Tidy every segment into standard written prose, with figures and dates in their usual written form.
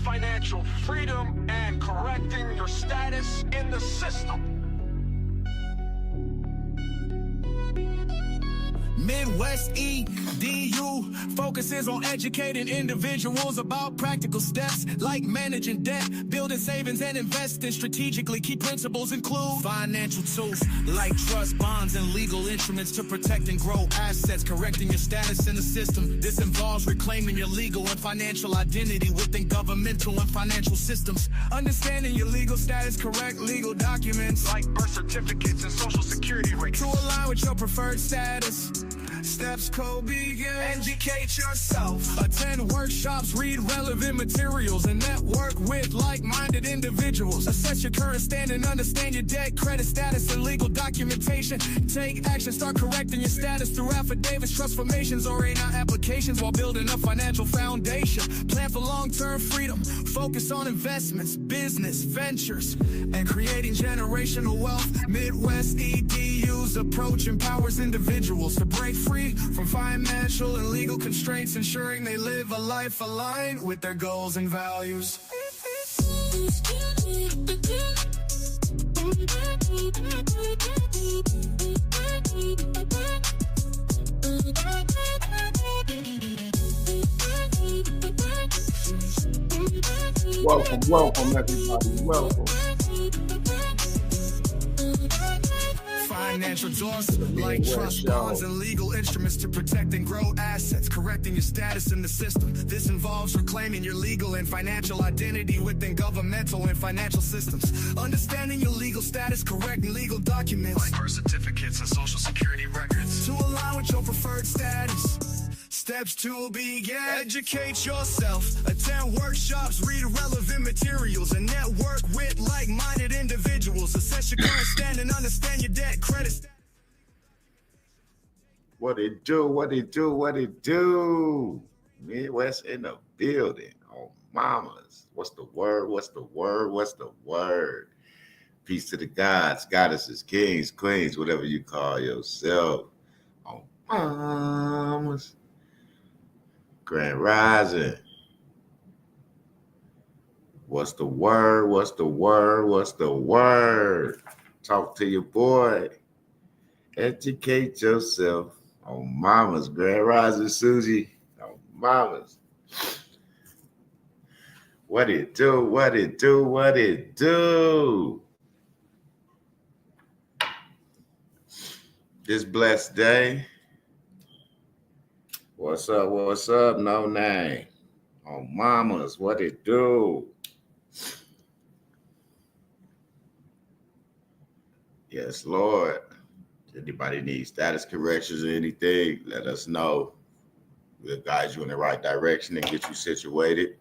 financial freedom and correcting your status in the system. Midwest EDU focuses on educating individuals about practical steps like managing debt, building savings, and investing strategically. Key principles include financial tools like trust, bonds, and legal instruments to protect and grow assets, correcting your status in the system. This involves reclaiming your legal and financial identity within governmental and financial systems. Understanding your legal status, correct legal documents like birth certificates and social security records to align with your preferred status. Steps co-begin. Educate yourself. Attend workshops, read relevant materials, and network with like-minded individuals. Assess your current standing, understand your debt, credit status, and legal documentation. Take action, start correcting your status through affidavits, trust formations, or A9 applications while building a financial foundation. Plan for long-term freedom. Focus on investments, business, ventures, and creating generational wealth. Midwest EDU's approach empowers individuals to break free from financial and legal constraints, ensuring they live a life aligned with their goals and values. Welcome, everybody. Welcome. Financial tools like trust, bonds, and legal instruments to protect and grow assets, correcting your status in the system. This involves reclaiming your legal and financial identity within governmental and financial systems. Understanding your legal status, correcting legal documents like birth certificates and social security records to align with your preferred status. Steps to begin. Educate yourself. Attend workshops, read relevant materials, and network with like-minded individuals. Assess your current standing, understand your debt, credit. What it do? Midwest in the building. Oh, mamas. What's the word? Peace to the gods, goddesses, kings, queens, whatever you call yourself. Oh, mamas. Grand Rising. What's the word? Talk to your boy. Educate yourself. Oh, mamas. Grand Rising, Susie. Oh, mamas. What it do? This blessed day. What's up? No name. Oh, mamas, what it do? Yes, Lord. Anybody needs status corrections or anything, let us know. We'll guide you in the right direction and get you situated.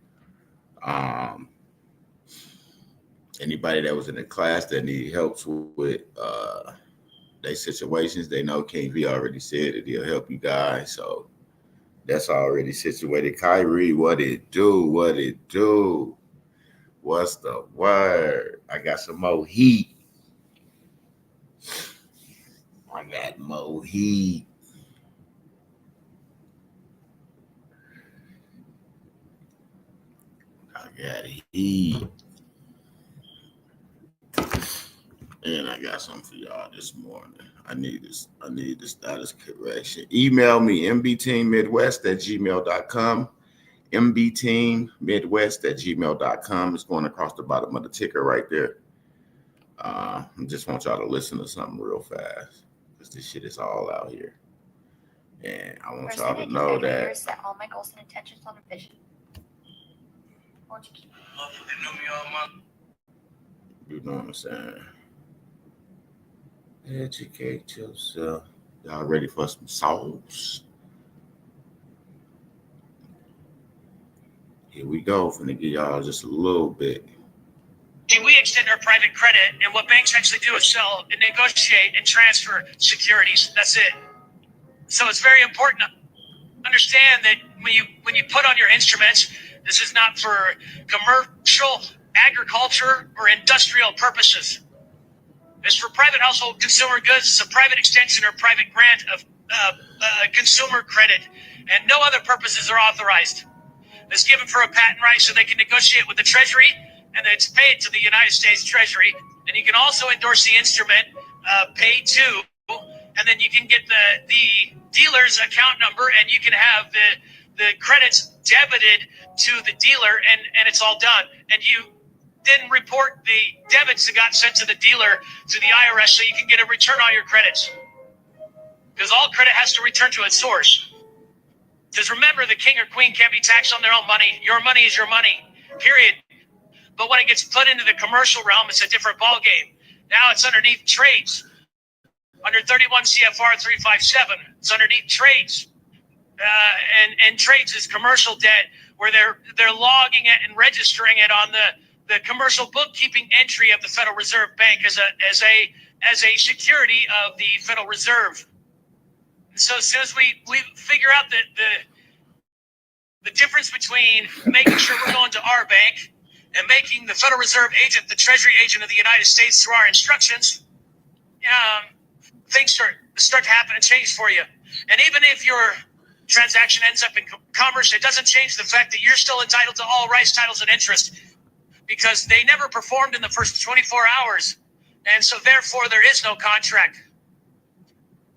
Anybody that was in the class that need help with their situations, they know King V already said that he'll help you guys. So that's already situated. Kyrie, what it do? What's the word? I got some more heat. I got more heat. And I got something for y'all this morning. I need the status correction. Email me, mbteammidwest@gmail.com. mbteammidwest@gmail.com. It's going across the bottom of the ticker right there. I just want y'all to listen to something real fast, because this shit is all out here. And I want y'all to know that. Set all my goals and intentions on a vision. You know what I'm saying? Educate yourself. Y'all ready for some sauce? Here we go. Finna give y'all just a little bit. We extend our private credit, and what banks actually do is sell and negotiate and transfer securities. That's it. So it's very important to understand that when you put on your instruments, this is not for commercial, agriculture, or industrial purposes. It's for private household consumer goods. It's a private extension or private grant of consumer credit, and no other purposes are authorized. that's given for a patent right so they can negotiate with the Treasury and then pay it to the United States Treasury. And you can also endorse the instrument, pay to, and then you can get the dealer's account number and you can have the credits debited to the dealer and it's all done. And you then report the debits that got sent to the dealer to the IRS so you can get a return on your credits. Because all credit has to return to its source. Because remember, the king or queen can't be taxed on their own money. Your money is your money, period. But when it gets put into the commercial realm, it's a different ballgame. Now it's underneath trades. Under 31 CFR 357, it's underneath trades. And trades is commercial debt, where they're logging it and registering it on the commercial bookkeeping entry of the Federal Reserve Bank as a security of the Federal Reserve. So as soon as we figure out the difference between making sure we're going to our bank and making the Federal Reserve agent the Treasury agent of the United States through our instructions, things start to happen and change for you. And even if your transaction ends up in commerce, it doesn't change the fact that you're still entitled to all rights, titles, and interest, because they never performed in the first 24 hours. And so therefore there is no contract.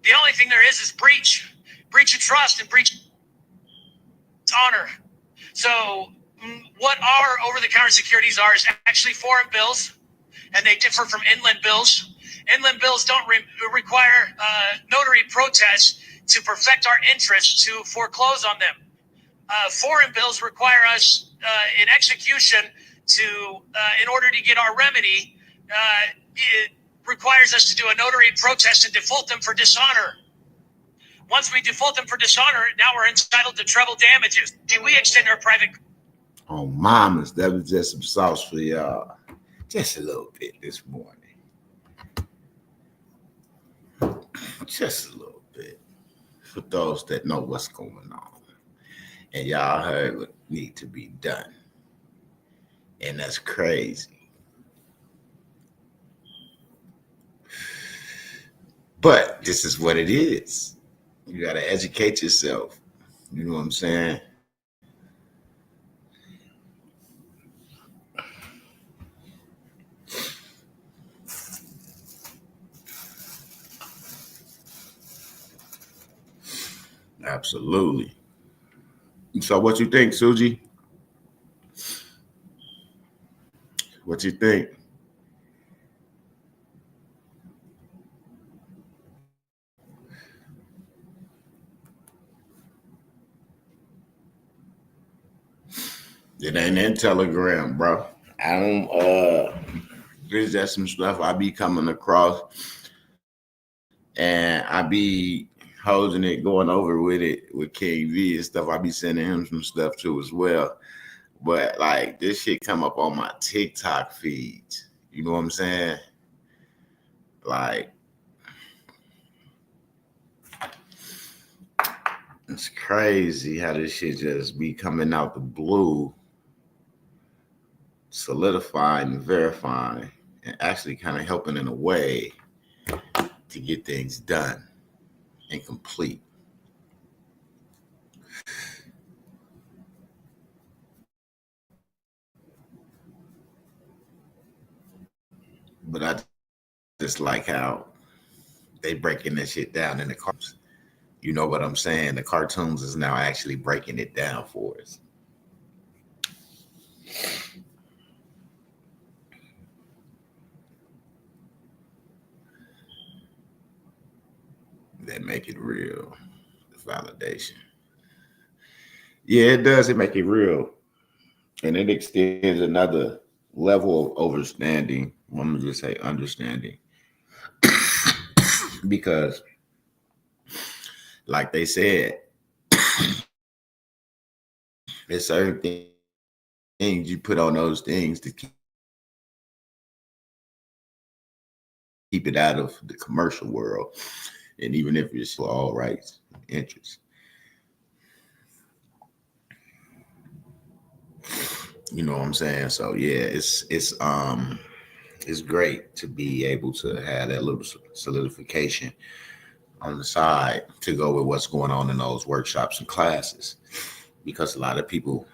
The only thing there is breach of trust and breach of honor. So what our over-the-counter securities are is actually foreign bills, and they differ from inland bills. Inland bills don't require notary protests to perfect our interest to foreclose on them. Foreign bills require us in execution in order to get our remedy, it requires us to do a notary protest and default them for dishonor. Once we default them for dishonor, now we're entitled to treble damages. Can we extend our private? Oh, mamas, that was just some sauce for y'all. Just a little bit this morning. Just a little bit. For those that know what's going on. And y'all heard what need to be done. And that's crazy. But this is what it is. You got to educate yourself. You know what I'm saying? Absolutely. So what you think, Suji? What you think? It ain't in Telegram, bro. I don't there's just some stuff I be coming across and I be holding it, going over with it with King V and stuff. I be sending him some stuff too as well. But like this shit come up on my TikTok feeds. You know what I'm saying? Like it's crazy how this shit just be coming out the blue, solidifying and verifying and actually kind of helping in a way to get things done and complete. But I just like how they breaking that shit down in the cartoons. You know what I'm saying? The cartoons is now actually breaking it down for us. They make it real, the validation. Yeah, it does. It make it real. And it extends another level of understanding. I'm going to just say understanding. Because, like they said, there's certain things you put on those things to keep it out of the commercial world. And even if it's for all rights, interests. You know what I'm saying? So yeah, it's great to be able to have that little solidification on the side to go with what's going on in those workshops and classes, because a lot of people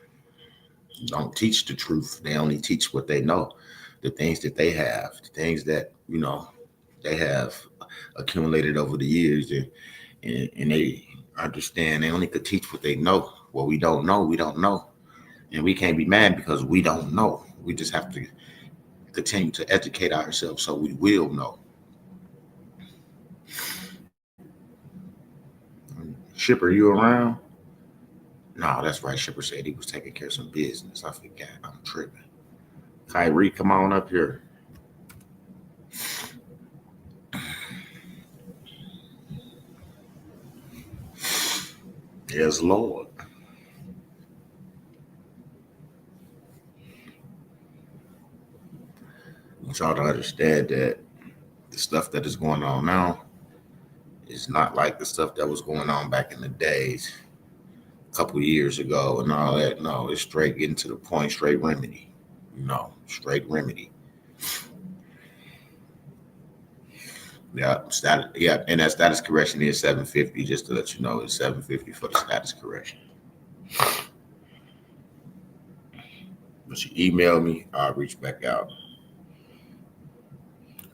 don't teach the truth. They only teach what they know, the things that they have, the things that they have accumulated over the years, and they understand they only could teach what they know. What we don't know, we don't know, and we can't be mad because we don't know. We just have to continue to educate ourselves so we will know. Shipper, you around? No, that's right. Shipper said he was taking care of some business. I forgot. I'm tripping. Kyrie, come on up here. Yes, Lord. I want y'all to understand that the stuff that is going on now is not like the stuff that was going on back in the days, a couple years ago, and all that. No, it's straight getting to the point, straight remedy. Straight remedy. Yeah, and that status correction is 750. Just to let you know, it's 750 for the status correction. But you email me, I'll reach back out.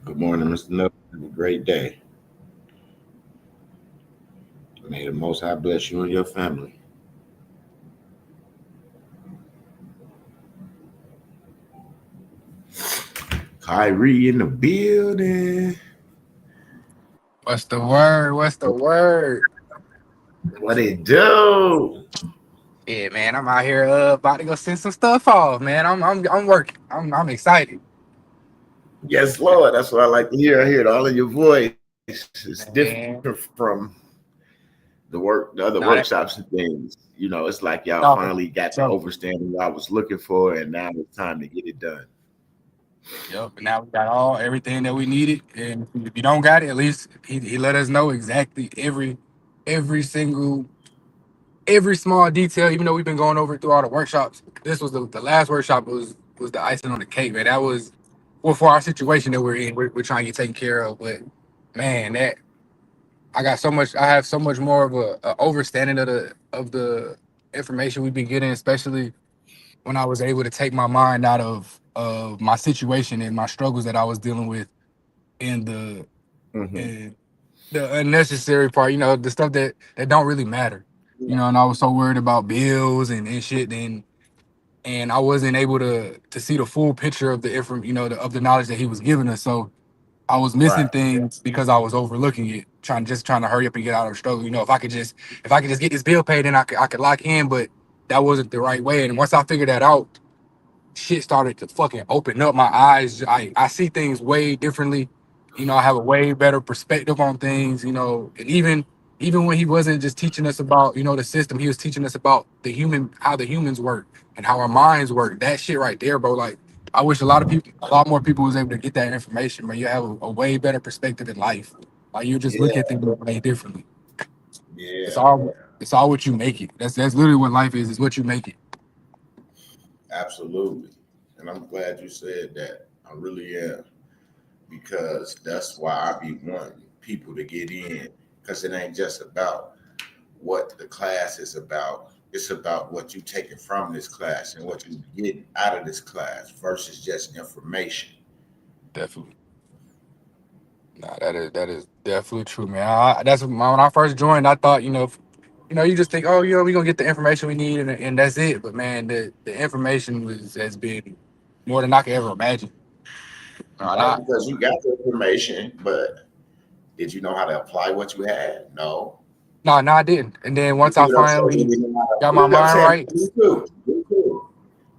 Good morning, Mr. Nubb. Have a great day. May the Most High bless you and your family. Kyrie in the building. What's the word? What's the word? What it do? Yeah, man, I'm out here about to go send some stuff off, man. I'm working. I'm excited. Yes, Lord. That's what I like to hear. I hear all of your voice. It's Man. different from the other No, workshops and things. It's like y'all No, finally got the so, overstanding what I was looking for, and now it's time to get it done. yep. And now we got everything that we needed, and if you don't got it, at least he let us know exactly every single every small detail. Even though we've been going over it through all the workshops, this was the last workshop was the icing on the cake, man. That was for our situation that we're in. We're trying to get taken care of, but man, that I have so much more of a overstanding of the information we've been getting, especially when I was able to take my mind out of my situation and my struggles that I was dealing with, and and the unnecessary part, the stuff that don't really matter, and I was so worried about bills and shit, and I wasn't able to see the full picture of the of the knowledge that he was giving us. So I was missing Right. things because I was overlooking it, trying to hurry up and get out of the struggle. If I could just get this bill paid, then I could lock in. But that wasn't the right way. And once I figured that out, shit started to fucking open up my eyes. I see things way differently. I have a way better perspective on things. And even when he wasn't just teaching us about the system, he was teaching us about how the humans work and how our minds work. That shit right there, bro. Like, I wish a lot more people was able to get that information, but you have a way better perspective in life. Like, you just look Yeah. at things way differently. It's Yeah. all what you make it. That's literally what life is. It's what you make it. Absolutely. And I'm glad you said that. I really am. Because that's why I be wanting people to get in. Because it ain't just about what the class is about. It's about what you taking from this class and what you getting out of this class versus just information. Definitely. Nah, that is definitely true, man. When I first joined, I thought, you just think, oh, we gonna get the information we need and that's it. But man, the information has been more than I could ever imagine. Right? Because you got the information, but did you know how to apply what you had? No. No, I didn't. And then You once see I what I'm saying? finally We didn't know how to- got you my know what I'm mind saying? right, Me too. Me too.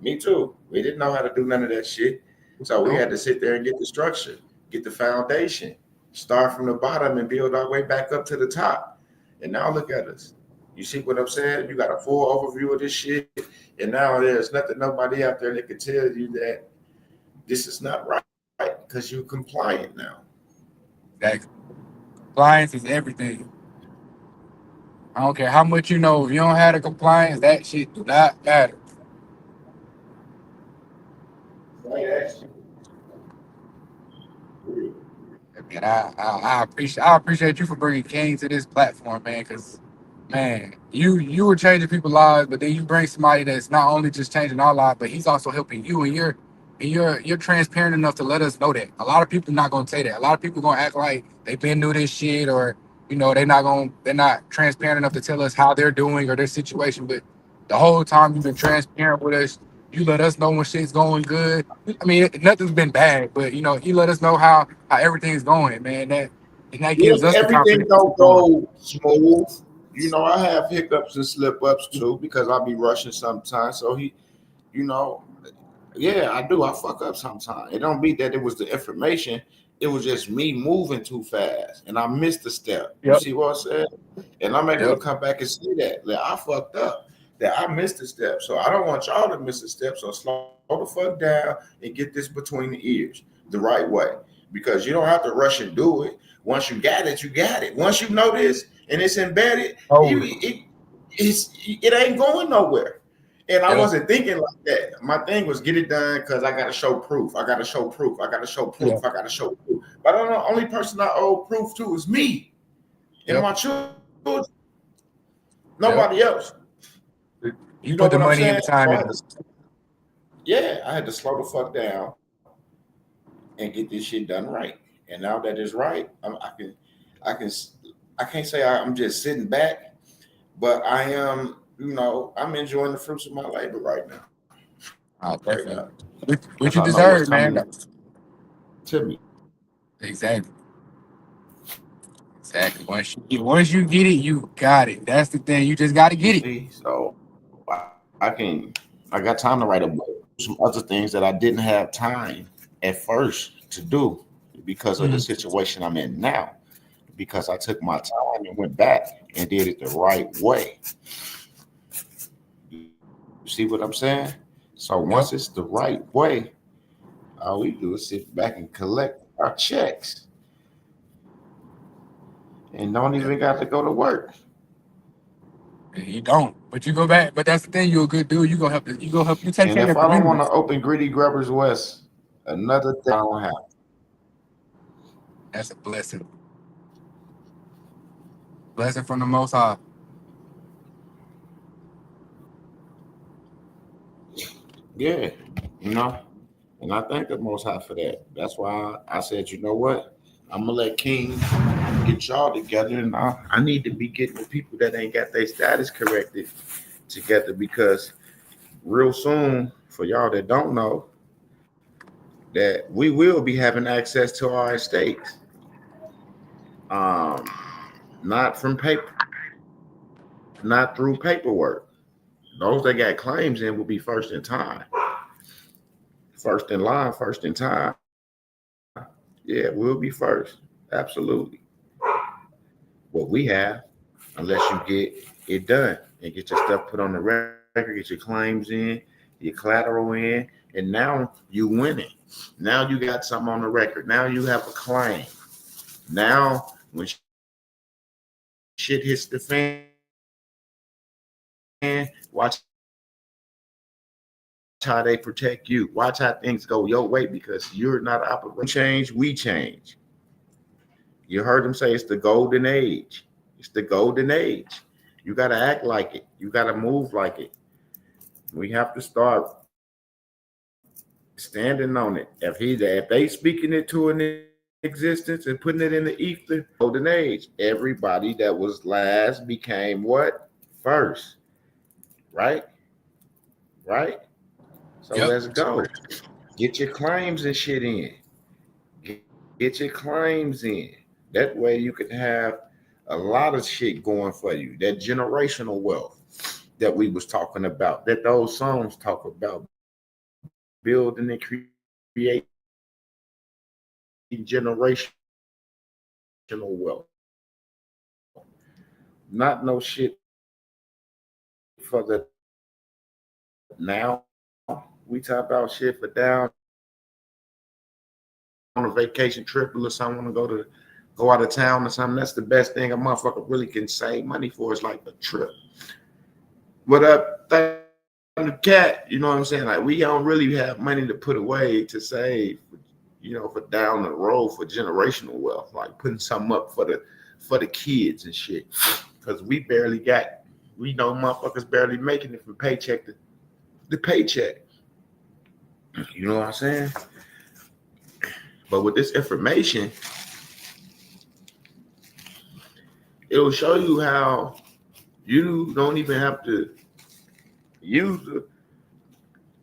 Me too. We didn't know how to do none of that shit. So we had to sit there and get the structure, get the foundation, start from the bottom and build our way back up to the top. And now look at us. You see what I'm saying? You got a full overview of this shit. And now there's nobody out there that can tell you that this is not right because you're compliant now. that compliance is everything. I don't care how much you know. If you don't have the compliance, that shit do not matter. And I appreciate you for bringing Kane to this platform, man. Because man, you were changing people's lives, but then you bring somebody that's not only just changing our lives, but he's also helping you, and you're transparent enough to let us know that. A lot of people not gonna say that. A lot of people gonna act like they've been through this shit, or they're not transparent enough to tell us how they're doing or their situation. But the whole time you've been transparent with us. You let us know when shit's going good. I mean, nothing's been bad, but you let us know how everything's going, man. That gives Yeah, us the everything confidence to don't keep going. go smooth. I have hiccups and slip ups too because I be rushing sometimes. So you know, yeah, I do. I fuck up sometimes. It don't be that it was the information. It was just me moving too fast and I missed a step. You Yep. see what I said? And I'm able to Yep. come back and say that I fucked up, that I missed a step. So I don't want y'all to miss a step. So slow the fuck down and get this between the ears the right way. Because you don't have to rush and do it. Once you got it, you got it. Once you know this and it's embedded, Oh, it ain't going nowhere. And I yep. wasn't thinking like that. My thing was get it done because I got to show proof. I got to show proof. I got to show Yeah. proof. I got to show proof. But I don't know. The only person I owe proof to is me and Yep. my children. Nobody else. You know put the what I'm money and saying? the time So in. I had to slow the fuck down and get this shit done right. And now that it's right, I can't say I'm just sitting back, but I am. I'm enjoying the fruits of my labor right now. Straight Definitely. up, What because you I know what's deserve, coming man. to me. Exactly. Exactly. Once you get it, you got it. That's the thing. You just got to You get it. see, so I got time to write a book. Some other things that I didn't have time at first to do because of the situation I'm in now. Because I took my time and went back and did it the right way. You see what I'm saying? So once it's the right way, all we do is sit back and collect our checks and don't even got to go to work. You don't, but you go back. But that's the thing. You're a good dude. You gonna help. You take And care of if your I don't want community. to open Gritty Grubbers West, another thing I don't have. That's a blessing. Blessing from the Most High. Yeah, and I thank the Most High for that. That's why I said, you know what? I'm gonna let King get y'all together, and I need to be getting the people that ain't got their status corrected together because real soon, for y'all that don't know, that we will be having access to our estates. Not from paper, not through paperwork. Those that got claims in will be first in time, first in line, first in time. Yeah, we'll be first. Absolutely. What we have, unless you get it done and get your stuff put on the record, get your claims in, your collateral in, and now you winning. Now you got something on the record. Now you have a claim. Now when shit hits the fan, watch how they protect you. Watch how things go your way because you're not operating. Change, we change. You heard them say it's the golden age. It's the golden age. You got to act like it. You got to move like it. We have to start standing on it. If they speaking it to an existence and putting it in the ether, golden age. Everybody that was last became what? First. Right? Right? So Yep. let's go. Get your claims and shit in. Get your claims in. That way you can have a lot of shit going for you. That generational wealth that we was talking about, that those songs talk about, building and creating generational wealth. Not no shit for the now. We talk about shit for down on a vacation trip or something, want to go out of town or something. That's the best thing a motherfucker really can save money for is like a trip. But the cat, you know what I'm saying? Like we don't really have money to put away to save, for down the road for generational wealth, like putting something up for the kids and shit. because we know motherfuckers barely making it from paycheck to paycheck. You know what I'm saying? But with this information, it'll show you how you don't even have to use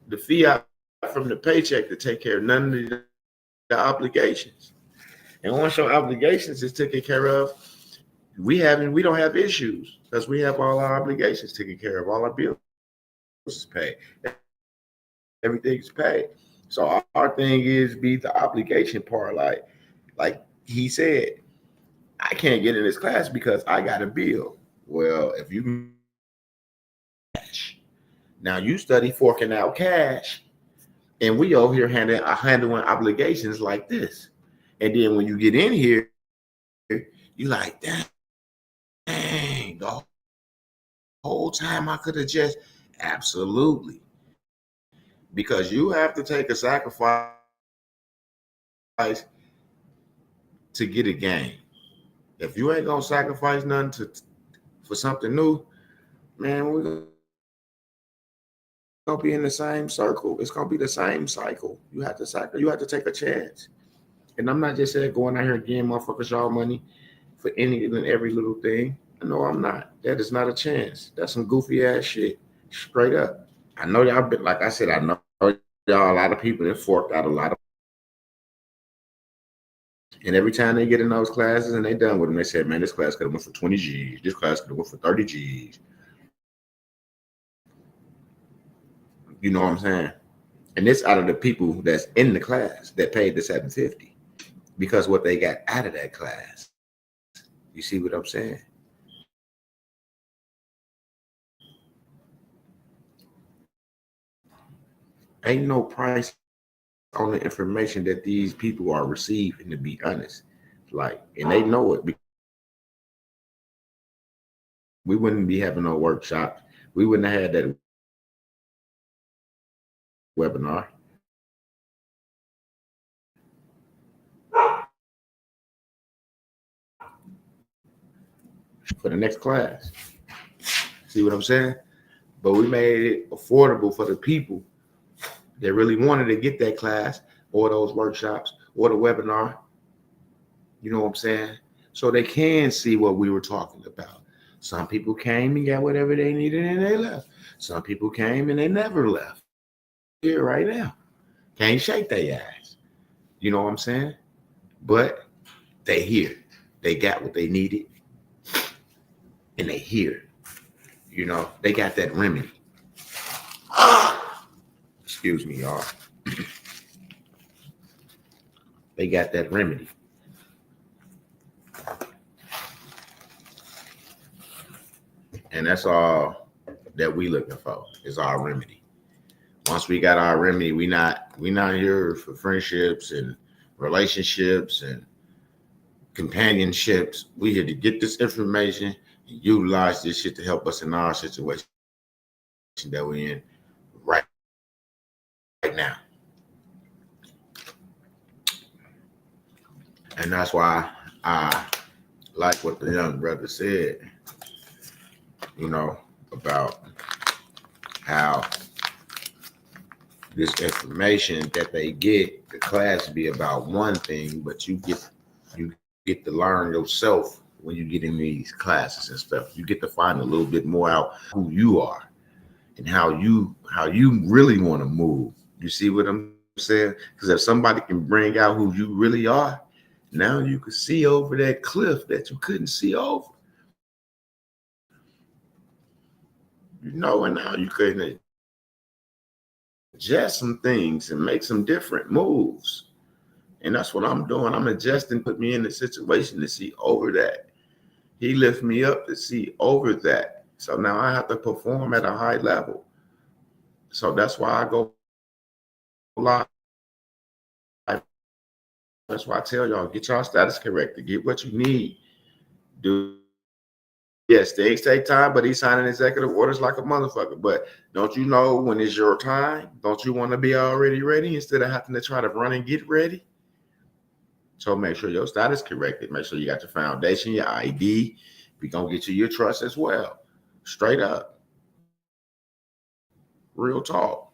the fiat from the paycheck to take care of none of the obligations. And once your obligations is taken care of, we don't have issues because we have all our obligations taken care of, all our bills is paid, everything's paid. So our thing is be the obligation part. Like he said, I can't get in this class because I got a bill. Well, if you cash, now you study forking out cash, and we over here handling obligations like this. And then when you get in here, you like, dang, the whole time I could have just absolutely. Because you have to take a sacrifice to get a gain. If you ain't gonna sacrifice nothing for something new, man, we're gonna be in the same circle. It's gonna be the same cycle. You have to take a chance. And I'm not just saying going out here and giving motherfuckers y'all money for any and every little thing. No, I'm not. That is not a chance. That's some goofy ass shit. Straight up. I know y'all been, like I said, I know y'all a lot of people that forked out a lot of, and every time they get in those classes and they done with them, they say, man, this class could have went for 20 G's. This class could have went for 30 G's. You know what I'm saying? And this out of the people that's in the class that paid the $750 because what they got out of that class. You see what I'm saying? Ain't no price on the information that these people are receiving, to be honest. Like, and they know it. We wouldn't be having no workshops. We wouldn't have had that webinar. For the next class. See what I'm saying? But we made it affordable for the people that really wanted to get that class or those workshops or the webinar. You know what I'm saying? So they can see what we were talking about. Some people came and got whatever they needed and they left. Some people came and they never left. Here right now. Can't shake their ass. You know what I'm saying? But they here. They got what they needed. And they here. You know, they got that remedy. Excuse me, y'all. They got that remedy. And that's all that we looking for is our remedy. Once we got our remedy, we not here for friendships and relationships and companionships. We here to get this information and utilize this shit to help us in our situation that we're in right now. And that's why I like what the young brother said, you know, about how this information that they get, the class be about one thing, but you get to learn yourself when you get in these classes and stuff. You get to find a little bit more out who you are and how you really want to move. You see what I'm saying? Because if somebody can bring out who you really are, now you can see over that cliff that you couldn't see over. You know, and now you can adjust some things and make some different moves. And that's what I'm doing. I'm adjusting, put me in the situation to see over that. He lifted me up to see over that. So now I have to perform at a high level. So that's why I go live. That's why I tell y'all, get y'all status corrected. Get what you need. Yes, things take time, but he's signing executive orders like a motherfucker. But don't you know when it's your time? Don't you want to be already ready instead of having to try to run and get ready? So make sure your status corrected. Make sure you got your foundation, your ID, we gonna get you your trust as well. Straight up. Real talk.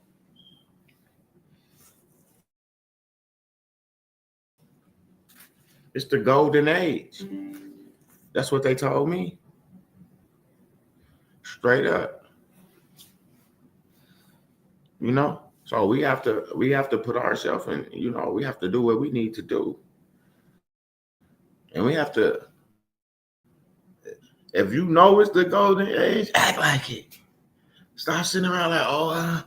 It's the golden age. That's what they told me. Straight up. You know? So we have to put ourselves in, you know, we have to do what we need to do. And we have to, if you know it's the golden age, act like it. Stop sitting around like,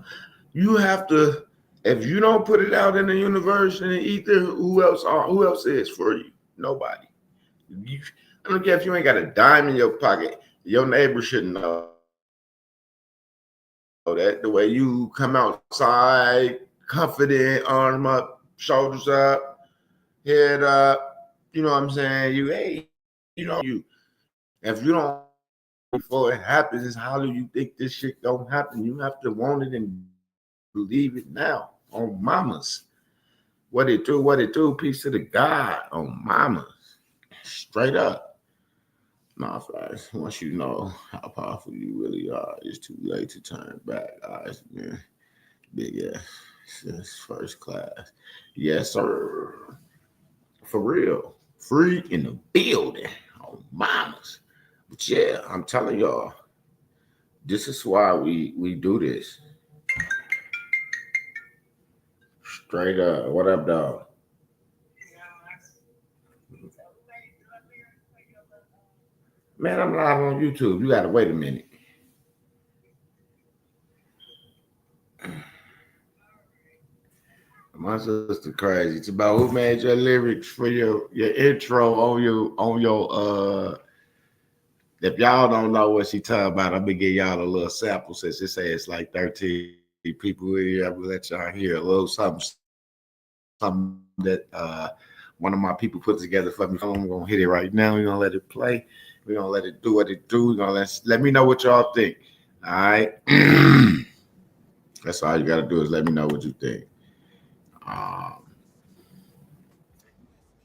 you have to, if you don't put it out in the universe and the ether, who else is for you? Nobody. I don't care if you ain't got a dime in your pocket, your neighbor shouldn't know that. The way you come outside, confident, arm up, shoulders up, head up, you know what I'm saying? If you don't, before it happens, how do you think this shit don't happen? You have to want it and believe it now on mamas. What it do, peace to the God on mamas. Straight up. Nah, guys, once you know how powerful you really are, it's too late to turn back, guys, man. Big ass. It's first class. Yes, sir. For real. Free in the building on mamas. But yeah, I'm telling y'all, this is why we do this. Straight up. What up, dog? Man, I'm live on YouTube. You gotta wait a minute. My sister crazy. It's about who made your lyrics for your intro on your if y'all don't know what she talking about, I'm gonna give y'all a little sample since it says it's like 13 people here. I'm gonna let y'all hear a little something that one of my people put together for me. I'm gonna hit it right now. We're gonna let it play. We're gonna let it do what it do. We're gonna let me know what y'all think. All right. That's all you gotta do is let me know what you think.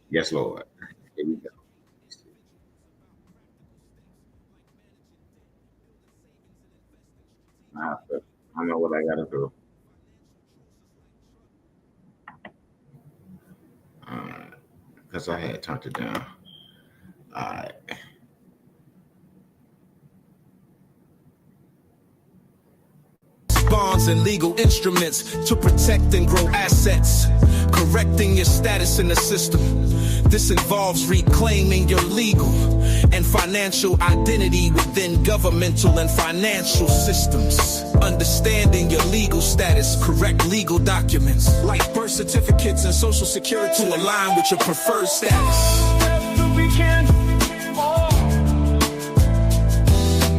Yes, Lord. Here we go. I know what I gotta do. All right. Because I had turned it down. All right. Bonds and legal instruments to protect and grow assets, correcting your status in the system. This involves reclaiming your legal and financial identity within governmental and financial systems. Understanding your legal status, correct legal documents like birth certificates and social security to align with your preferred status.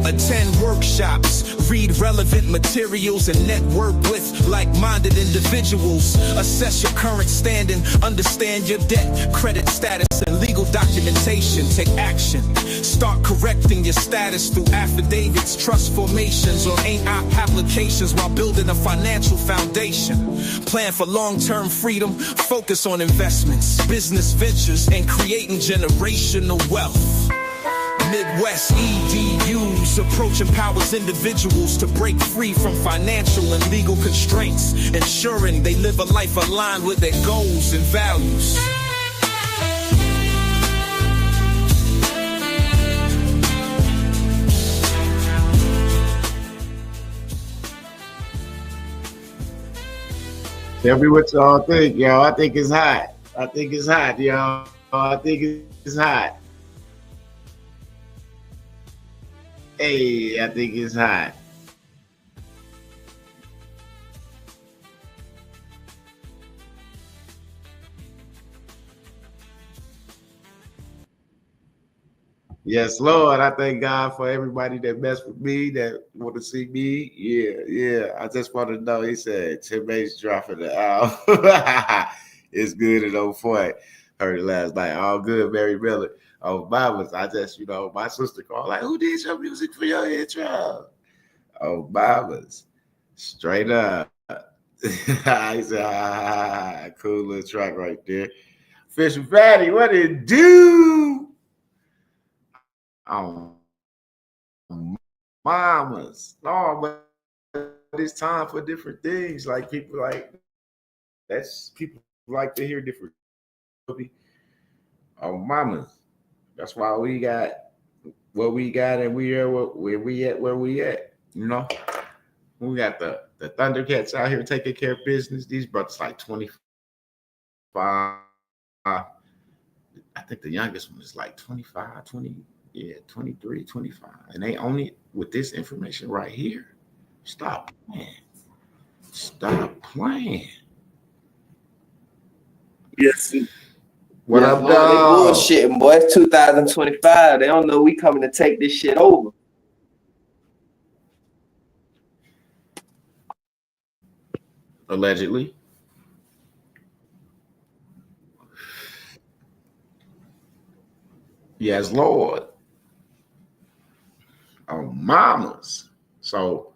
Attend workshops, read relevant materials, and network with like-minded individuals. Assess your current standing, understand your debt, credit status, and legal documentation. Take action. Start correcting your status through affidavits, trust formations, or applications while building a financial foundation. Plan for long-term freedom, focus on investments, business ventures, and creating generational wealth. Midwest EDUs approach empowers individuals to break free from financial and legal constraints, ensuring they live a life aligned with their goals and values. Tell me what y'all think, y'all. I think it's hot. I think it's hot, y'all. I think it's hot. Hey, I think it's hot. Yes, Lord. I thank God for everybody that messed with me, that want to see me. Yeah. I just want to know. He said, Tim H dropping the album. It's good at 04. Heard it last night. All good, Mary Miller. Oh, Bibles. I just, my sister called like, who did your music for your intro? Oh, Bibles. Straight up. I said, cool little track right there. Fish and Fatty, what it do? I don't mamas. No, but it's time for different things. Like people like that's people like to hear different. Oh, mamas. That's why we got what we got, and we are where we at. Where we at? You know, we got the Thundercats out here taking care of business. These brothers like 25. I think the youngest one is like 25, 20, yeah, 23, 25. And they only with this information right here. Stop playing. Stop playing. Yes. What Yeah, up, boy, they dog? bullshitting, boy. It's 2025. They don't know we coming to take this shit over. Allegedly. Yes, Lord. Oh, mamas. So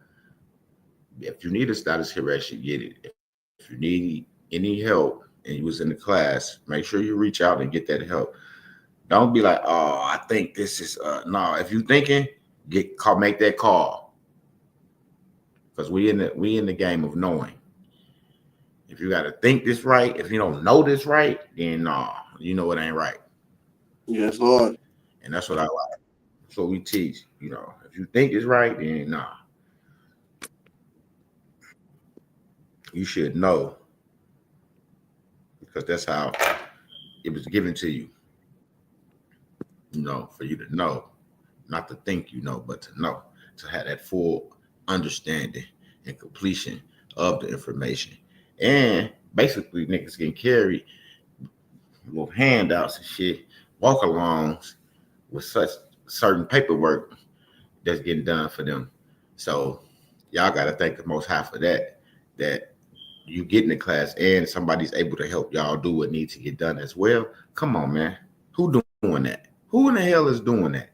if you need a status correction, get it. If you need any help and you was in the class, make sure you reach out and get that help. Don't be like, oh, I think this is no. If you thinking, make that call. Because we in the game of knowing. If you gotta think this right, if you don't know this right, then no, you know it ain't right. Yes, Lord. And that's what I like. That's what we teach. You know, if you think it's right, then nah. You should know. Because that's how it was given to you. You know, for you to know. Not to think you know, but to know. To have that full understanding and completion of the information. And basically niggas can carry little handouts and shit, walk alongs with such certain paperwork that's getting done for them. So y'all got to thank the Most High for that you get in the class and somebody's able to help y'all do what needs to get done as well. Come on, man. Who doing that? Who in the hell is doing that?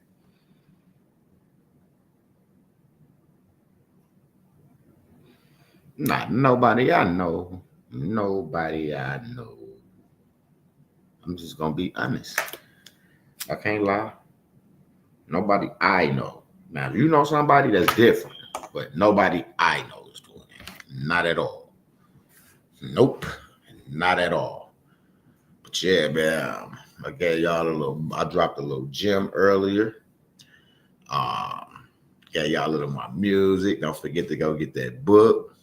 Not nobody I know. Nobody I know. I'm just going to be honest. I can't lie. Nobody I know. Now, if you know somebody, that's different. But nobody I know is doing it. Not at all. Nope. Not at all. But yeah, man. I gave y'all I dropped a little gem earlier. Gave y'all a little of my music. Don't forget to go get that book.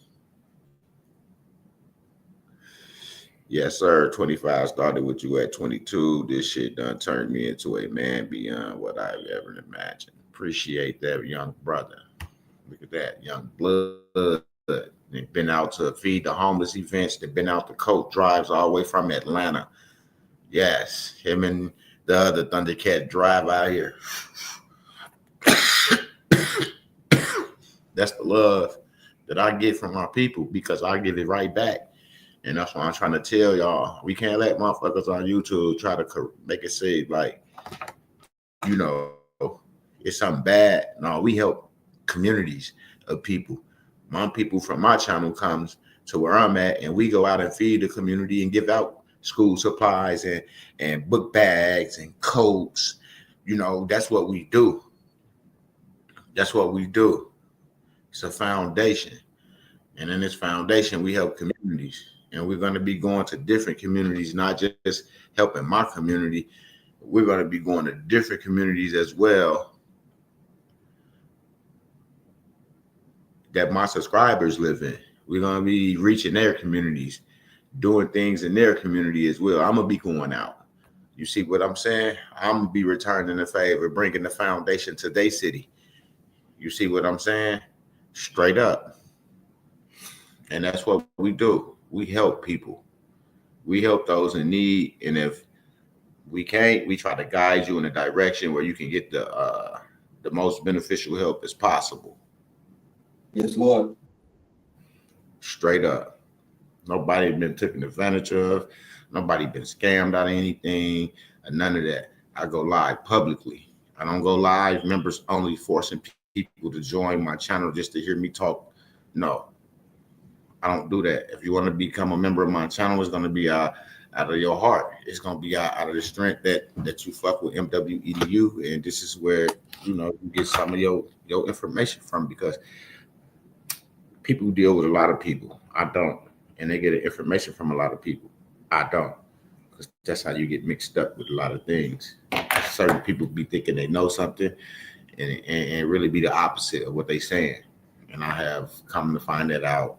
Yes, sir. 25 started with you at 22. This shit done turned me into a man beyond what I've ever imagined. Appreciate that, young brother. Look at that, young blood. They've been out to feed the homeless events. They've been out to coat drives all the way from Atlanta. Yes, him and the other Thundercat drive out here. That's the love that I get from my people because I give it right back. And that's why I'm trying to tell y'all, we can't let motherfuckers on YouTube try to make it seem like, you know, it's something bad. No, we help communities of people. My people from my channel comes to where I'm at, and we go out and feed the community and give out school supplies and book bags and coats. You know, that's what we do. That's what we do. It's a foundation. And in this foundation, we help communities. And we're going to be going to different communities, not just helping my community. We're going to be going to different communities as well that my subscribers live in. We're going to be reaching their communities, doing things in their community as well. I'm going to be going out. You see what I'm saying? I'm going to be returning the favor, bringing the foundation to their city. You see what I'm saying? Straight up. And that's what we do. We help people. We help those in need. And if we can't, we try to guide you in a direction where you can get the most beneficial help as possible. Yes, Lord. Straight up. Nobody been taken advantage of. Nobody been scammed out of anything. None of that. I go live publicly. I don't go live members only, forcing people to join my channel just to hear me talk. No. I don't do that. If you want to become a member of my channel, it's going to be a out of your heart. It's gonna be out of the strength that you fuck with MWEDU, and this is where you get some of your information from, because people deal with a lot of people. I don't, and they get information from a lot of people. I don't, because that's how you get mixed up with a lot of things. Certain people be thinking they know something, and really be the opposite of what they saying. And I have come to find that out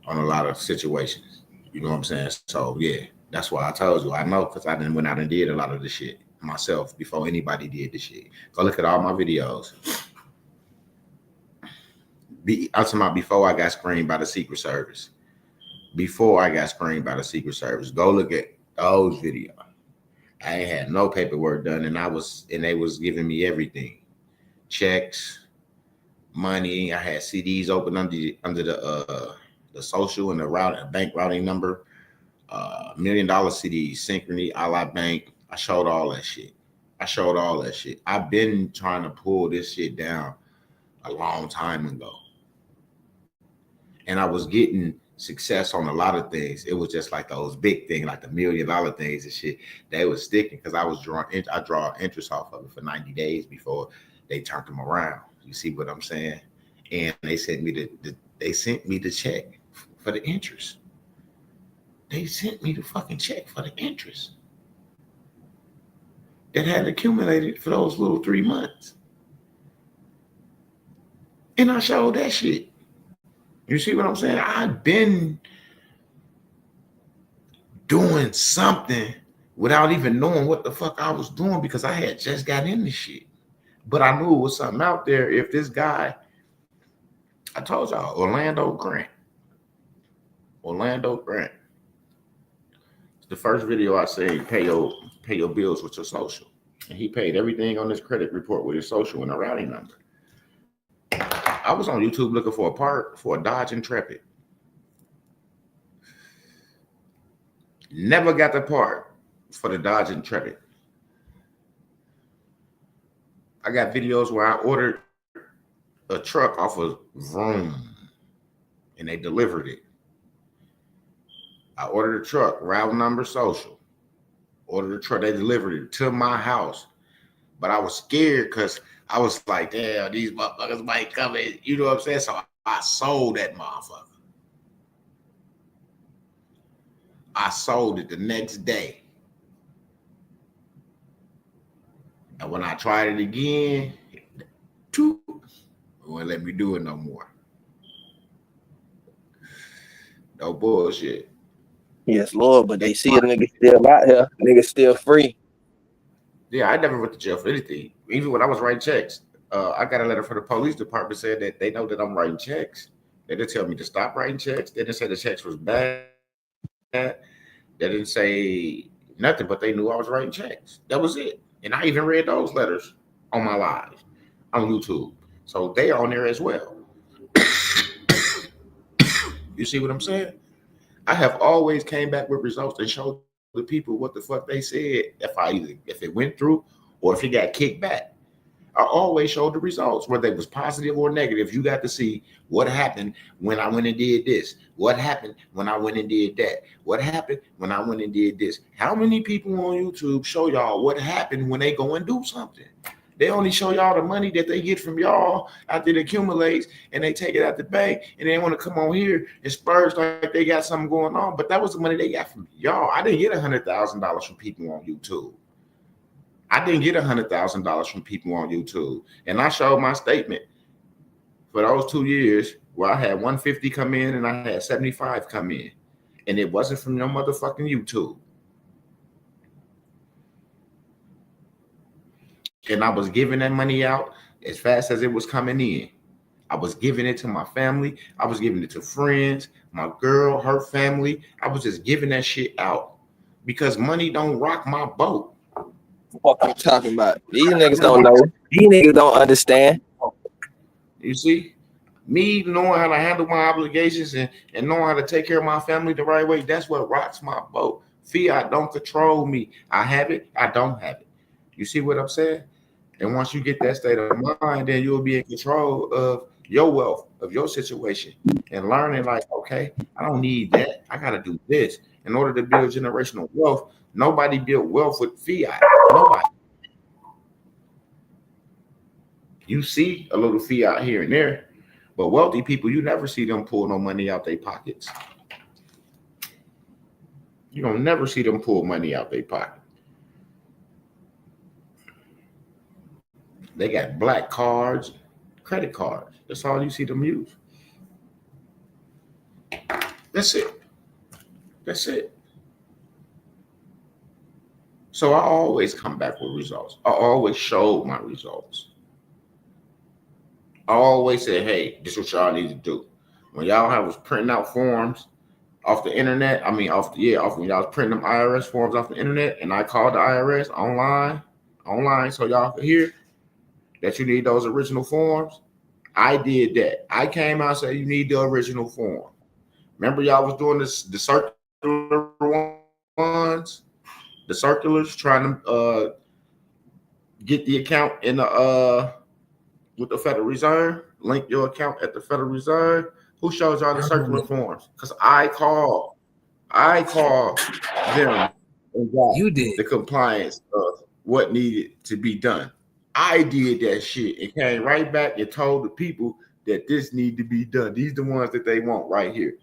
on a lot of situations. You know what I'm saying? So yeah, that's why I told you I know, because I done went out and did a lot of the shit myself before anybody did the shit. Go look at all my videos. I'm talking about before I got screened by the Secret Service. Before I got screened by the Secret Service, go look at those videos. I ain't had no paperwork done, and they was giving me everything, checks, money. I had CDs open under the social and the bank routing number, $1 million CDs, Synchrony, Ally Bank. I showed all that shit. I've been trying to pull this shit down a long time ago, and I was getting success on a lot of things. It was just like those big things, like the $1 million things and shit. They was sticking because I draw interest off of it for 90 days before they turned them around. You see what I'm saying? And they sent me the check for the interest. They sent me the fucking check for the interest that had accumulated for those little 3 months. And I showed that shit. You see what I'm saying? I've been doing something without even knowing what the fuck I was doing, because I had just got in this shit. But I knew it was something out there. If this guy, I told y'all, Orlando Grant. It's the first video I say, pay your bills with your social. And he paid everything on his credit report with his social and a routing number. I was on YouTube looking for a part for a Dodge Intrepid. Never got the part for the Dodge Intrepid. I got videos where I ordered a truck off of Vroom and they delivered it. I ordered a truck, route number, social. Ordered a truck, they delivered it to my house. But I was scared because I was like, damn, these motherfuckers might come in. You know what I'm saying? So I sold that motherfucker. I sold it the next day. And when I tried it again, they wouldn't let me do it no more. No bullshit. Yes, Lord, but they see a nigga still out here. Nigga still free. Yeah, I never went to jail for anything. Even when I was writing checks, I got a letter from the police department saying that they know that I'm writing checks. They didn't tell me to stop writing checks. They didn't say the checks was bad. They didn't say nothing, but they knew I was writing checks. That was it. And I even read those letters on my live on YouTube. So they are on there as well. You see what I'm saying? I have always came back with results and showed the people what the fuck they said, if it went through or if it got kicked back. I always showed the results, whether it was positive or negative. You got to see what happened when I went and did this. What happened when I went and did that? What happened when I went and did this? How many people on YouTube show y'all what happened when they go and do something? They only show y'all the money that they get from y'all after it accumulates, and they take it out the bank, and they want to come on here and splurge like they got something going on. But that was the money they got from y'all. I didn't get $100,000 from people on YouTube. I didn't get $100,000 from people on YouTube. And I showed my statement for those 2 years where I had 150 come in and I had 75 come in. And it wasn't from no motherfucking YouTube. And I was giving that money out as fast as it was coming in. I was giving it to my family. I was giving it to friends, my girl, her family. I was just giving that shit out because money don't rock my boat. What I'm talking about? These niggas don't know. These niggas don't understand. You see? Me knowing how to handle my obligations and knowing how to take care of my family the right way, that's what rocks my boat. Fiat don't control me. I have it, I don't have it. You see what I'm saying? And once you get that state of mind, then you'll be in control of your wealth, of your situation, and learning like, okay, I don't need that. I got to do this. in order to build generational wealth. Nobody built wealth with fiat. Nobody. You see a little fiat here and there, but wealthy people, you never see them pull no money out their pockets. You don't never see them pull money out their pocket. They got black cards, credit cards. That's all you see them use. That's it. That's it. So I always come back with results. I always show my results. I always say, hey, this is what y'all need to do. When y'all was printing out forms off the internet, when y'all was printing them IRS forms off the internet, and I called the IRS online so y'all could hear that you need those original forms. I did that. I came out and said you need the original form. Remember y'all was doing the circular ones, the circulars, trying to get the account in the with the Federal Reserve, link your account at the Federal Reserve. Who shows y'all the circular forms? Because I called them and got the compliance of what needed to be done. I did that shit and came right back and told the people that this need to be done. These the ones that they want right here.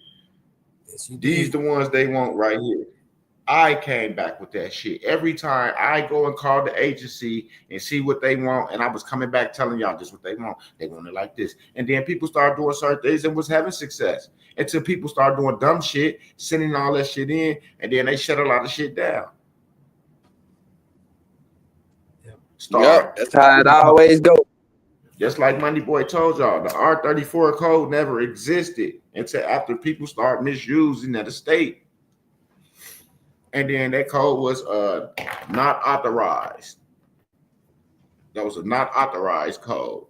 Yes, these the ones they want right here. I came back with that shit. Every time I go and call the agency and see what they want, and I was coming back telling y'all just what they want. They want it like this. And then people start doing certain things and was having success. Until people start doing dumb shit, sending all that shit in, and then they shut a lot of shit down. Yep, that's how it always goes. Just like Money Boy told y'all, the R34 code never existed until after people start misusing that estate. And then that code was not authorized. That was a not authorized code.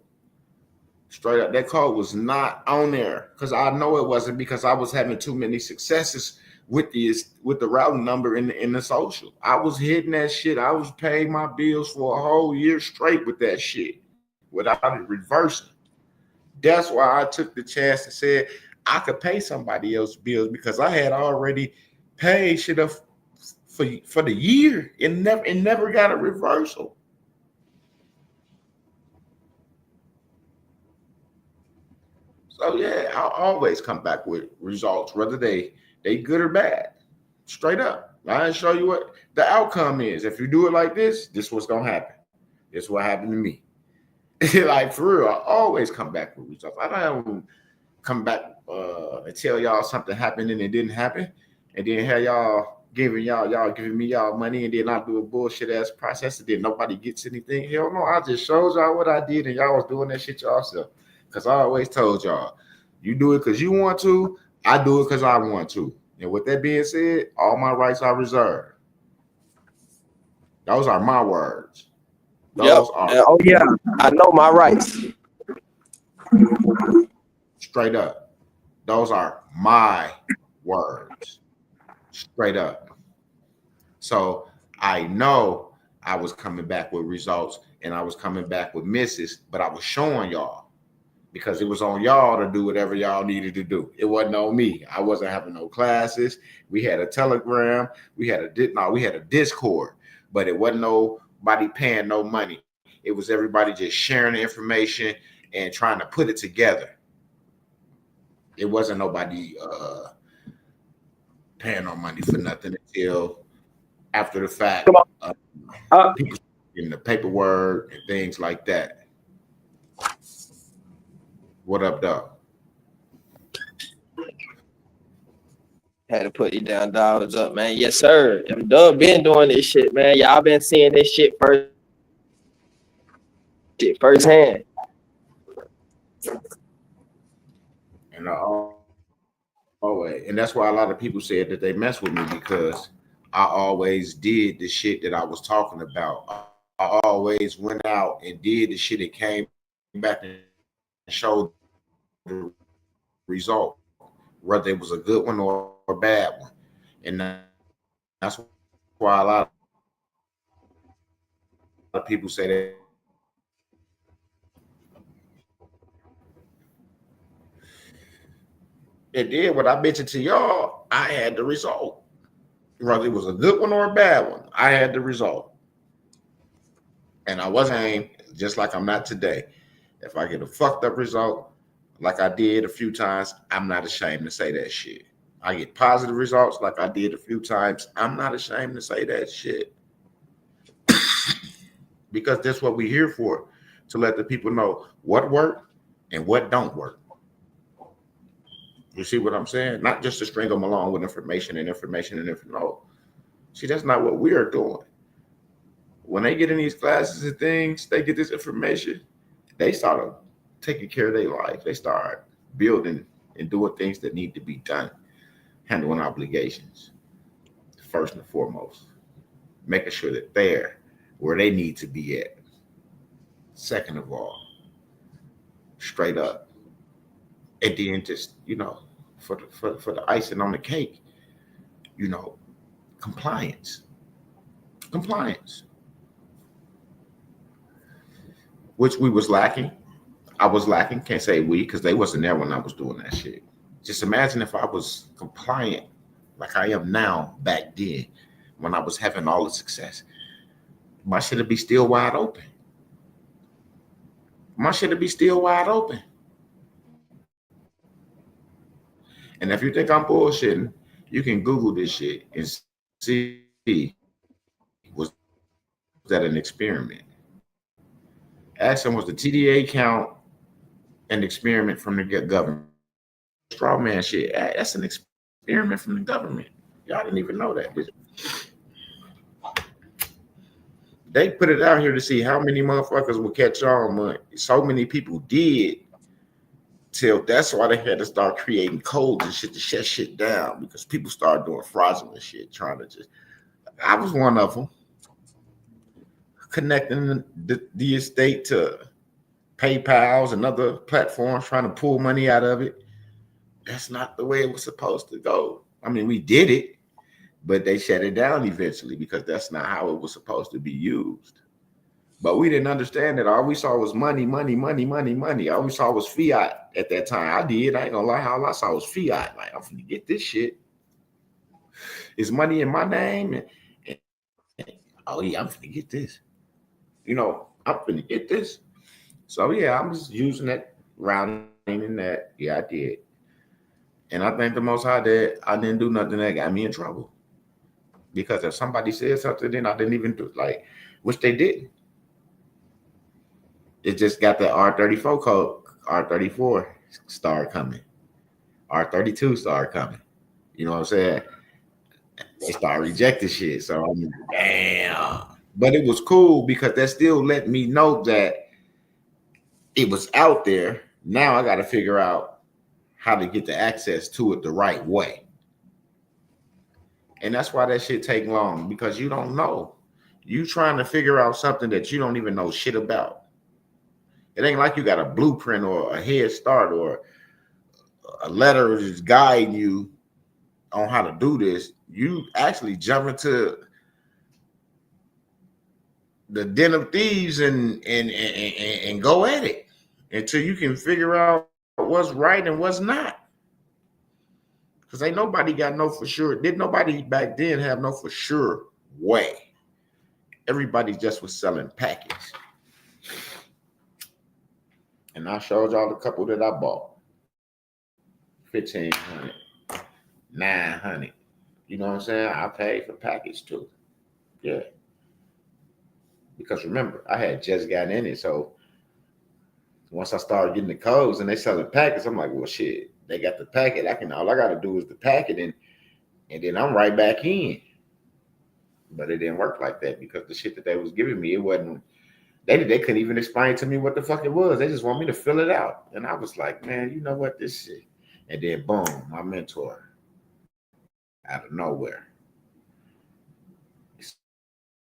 Straight up, that code was not on there because I know it wasn't, because I was having too many successes with the routing number in the social. I was hitting that shit. I was paying my bills for a whole year straight with that shit without it reversing. That's why I took the chance and said I could pay somebody else's bills, because I had already paid shit up for the year. It never got a reversal. So yeah, I'll always come back with results, whether they good or bad. Straight up. I'll show you what the outcome is. If you do it like this, this is what's gonna happen. This is what happened to me. Like, for real, I always come back with results. I don't come back and tell y'all something happened and it didn't happen, and then have y'all giving me y'all money, and then I do a bullshit ass process and then nobody gets anything. Hell no, I just showed y'all what I did and y'all was doing that shit yourself. Because I always told y'all, you do it because you want to, I do it because I want to. And with that being said, all my rights are reserved. Those are my words. Those are. Oh yeah, I know my rights. Straight up. Those are my words. Straight up. So I know I was coming back with results and I was coming back with misses, but I was showing y'all, because it was on y'all to do whatever y'all needed to do. It wasn't on me. I wasn't having no classes. We had a Telegram. We had a Discord, but it wasn't nobody paying no money. It was everybody just sharing the information and trying to put it together. It wasn't nobody paying no money for nothing until after the fact. People in the paperwork and things like that. What up, dog? Had to put you down, dog. What's up, man? Yes, sir. I'm done been doing this shit, man. Y'all been seeing this shit firsthand. And and that's why a lot of people said that they mess with me, because I always did the shit that I was talking about. I always went out and did the shit that came back and showed the result, whether it was a good one or a bad one. And that's why a lot of people say that it did what I mentioned to y'all. I had the result. Whether it was a good one or a bad one, I had the result. And I wasn't just like I'm not today. If I get a fucked up result, like I did a few times, I'm not ashamed to say that shit. I get positive results like I did a few times. I'm not ashamed to say that shit. Because that's what we're here for, to let the people know what worked and what don't work. You see what I'm saying? Not just to string them along with information and information and information. No. See, that's not what we are doing. When they get in these classes and things, they get this information, they start taking care of their life. They start building and doing things that need to be done, handling obligations, first and foremost, making sure that they're where they need to be at. Second of all, straight up. And then just, for the icing on the cake, compliance. Which we was lacking. I was lacking. Can't say we, because they wasn't there when I was doing that shit. Just imagine if I was compliant like I am now back then when I was having all the success. My shit would be still wide open. And if you think I'm bullshitting, you can Google this shit and see, was that an experiment? Ask them, was the TDA count an experiment from the government? Straw man shit, that's an experiment from the government. Y'all didn't even know that, did you? They put it out here to see how many motherfuckers will catch on, but so many people did. Till that's why they had to start creating codes and shit to shut shit down, because people started doing fraudulent shit, trying to just. I was one of them, connecting the estate to PayPal's and other platforms, trying to pull money out of it. That's not the way it was supposed to go. I mean, we did it, but they shut it down eventually because that's not how it was supposed to be used. But we didn't understand that. All we saw was money. All we saw was fiat at that time. I ain't gonna lie, all I saw was fiat. Like, I'm finna get this shit. Is money in my name? And oh yeah, I'm finna get this. I'm finna get this. So yeah, I'm just using that, rounding in that. Yeah, I did. And I thank the Most High that I didn't do nothing that got me in trouble. Because if somebody said something, then I didn't even do, which they didn't. It just got the R34 code, R34 started coming. R32 started coming. You know what I'm saying? They started rejecting shit. So I'm damn. But it was cool because that still let me know that it was out there. Now I got to figure out how to get the access to it the right way. And that's why that shit take long, because you don't know. You trying to figure out something that you don't even know shit about. It ain't like you got a blueprint or a head start or a letter that's guiding you on how to do this. You actually jump into the den of thieves and go at it until you can figure out what's right and what's not. Because ain't nobody got no for sure. Did nobody back then have no for sure way? Everybody just was selling packets. And I showed y'all the couple that I bought. $1,500, $900. You know what I'm saying? I paid for package too. Yeah. Because remember, I had just gotten in it. So once I started getting the codes and they selling packets, I'm like, well, shit, they got the packet. All I got to do is the packet and then I'm right back in. But it didn't work like that because the shit that they was giving me, it wasn't. They couldn't even explain to me what the fuck it was. They just want me to fill it out. And I was like, man, you know what, this shit. And then boom, my mentor out of nowhere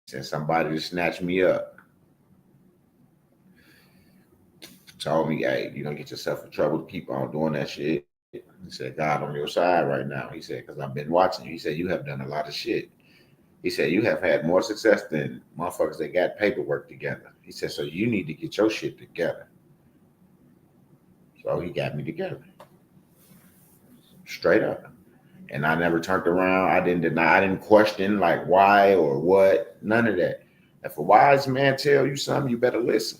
sent somebody to snatch me up. Told me, hey, you don't get yourself in trouble to keep on doing that shit. He said, God on your side right now. He said, because I've been watching you. He said, you have done a lot of shit. He said, you have had more success than motherfuckers that got paperwork together. He said, so you need to get your shit together. So he got me together. Straight up. And I never turned around. I didn't deny. I didn't question like why or what. None of that. If a wise man tell you something, you better listen.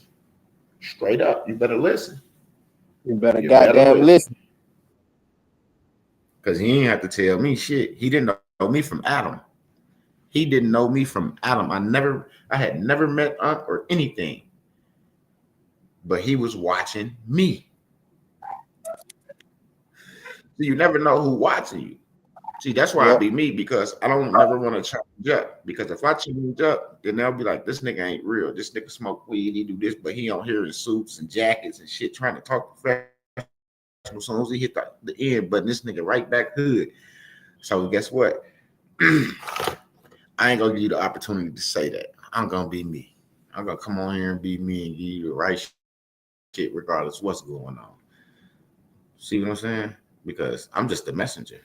Straight up, you better listen. You better You goddamn better listen. Because he ain't have to tell me shit. He didn't know me from Adam. He didn't know me from Adam. I had never met Unc or anything. But he was watching me. So you never know who watching you. See, that's why I be me, because I don't never want to change up. Because if I change up, then they'll be like, this nigga ain't real. This nigga smoke weed, he do this, but he on here in suits and jackets and shit trying to talk fast. As soon as he hit the end button, this nigga right back hood. So guess what? I ain't gonna give you the opportunity to say that. I'm gonna be me. I'm gonna come on here and be me and give you the right shit regardless of what's going on. See what I'm saying? Because I'm just the messenger.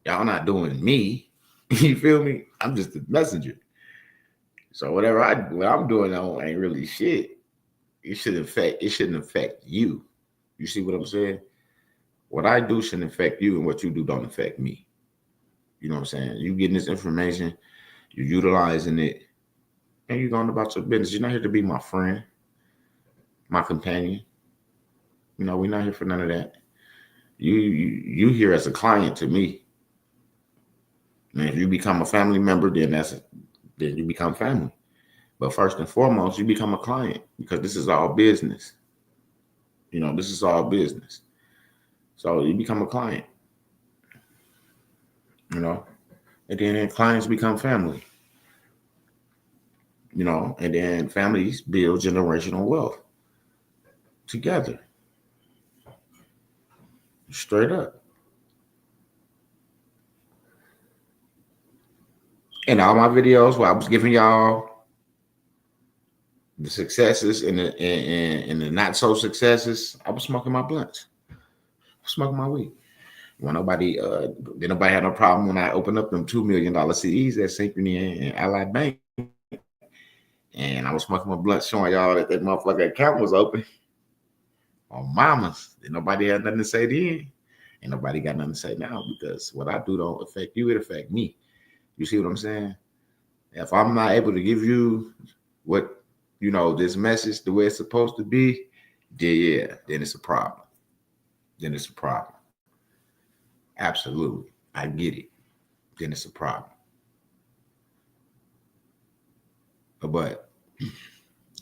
Y'all not doing me. You feel me? I'm just the messenger. So whatever I'm doing ain't really shit. It shouldn't affect you. You see what I'm saying? What I do shouldn't affect you, and what you do don't affect me. You know what I'm saying? You getting this information, you're utilizing it, and you're going about your business. You're not here to be my friend, my companion. You know, we're not here for none of that. You here as a client to me. And if you become a family member, then you become family. But first and foremost, you become a client, because this is all business. You know, this is all business. So you become a client. You know, and then clients become family. You know, and then families build generational wealth together. Straight up. In all my videos where I was giving y'all the successes and the not so successes, I was smoking my blunts, smoking my weed. When nobody had no problem when I opened up them $2 million CDs at Synchrony and Allied Bank, and I was smoking my blunt, showing y'all that motherfucker account was open on mamas. And nobody had nothing to say then, and nobody got nothing to say now, because what I do don't affect you; it affect me. You see what I'm saying? If I'm not able to give you what, you know, this message the way it's supposed to be, then it's a problem. Then it's a problem. Absolutely. I get it. Then it's a problem. But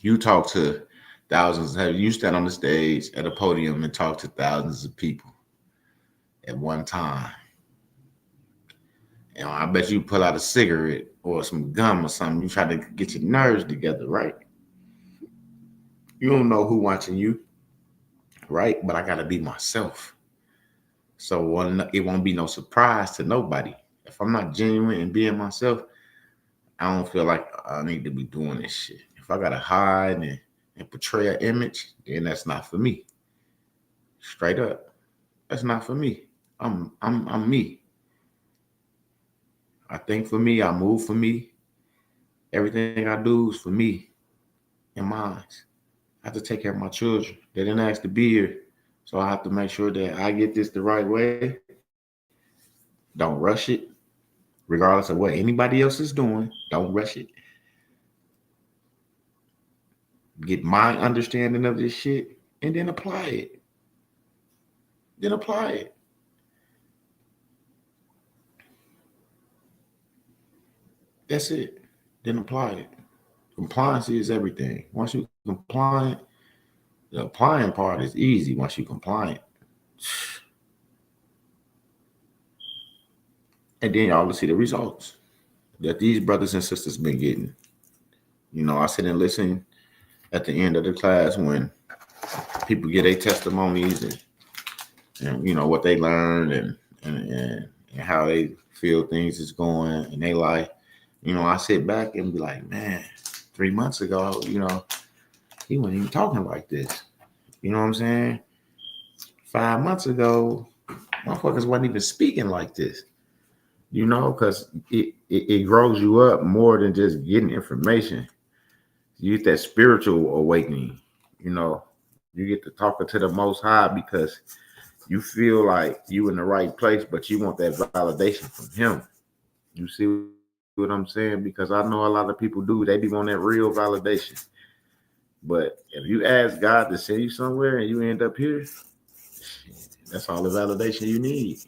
you talk to thousands, you stand on the stage at a podium and talk to thousands of people at one time. You know, I bet you pull out a cigarette or some gum or something. You try to get your nerves together, right? You don't know who watching you, right? But I got to be myself. So it won't be no surprise to nobody. If I'm not genuine and being myself, I don't feel like I need to be doing this shit. If I got to hide and portray an image, then that's not for me. Straight up. That's not for me. I'm me. I think for me, I move for me. Everything I do is for me and mine. I have to take care of my children. They didn't ask to be here, so I have to make sure that I get this the right way. Don't rush it, regardless of what anybody else is doing. Don't rush it. Get my understanding of this shit and then apply it. That's it. Then apply it. Compliance is everything. Once you compliant, the applying part is easy once you compliant. And then y'all will see the results that these brothers and sisters been getting. You know, I sit and listen at the end of the class when people get their testimonies and you know what they learned and how they feel things is going in their life. You know, I sit back and be like, man, 3 months ago, you know, he wasn't even talking like this. You know what I'm saying? 5 months ago, motherfuckers wasn't even speaking like this. You know, because it grows you up more than just getting information. You get that spiritual awakening. You know, you get to talking to the Most High because you feel like you in the right place, but you want that validation from him. You see what I'm saying? Because I know a lot of people do. They be want that real validation. But if you ask God to send you somewhere and you end up here, that's all the validation you need.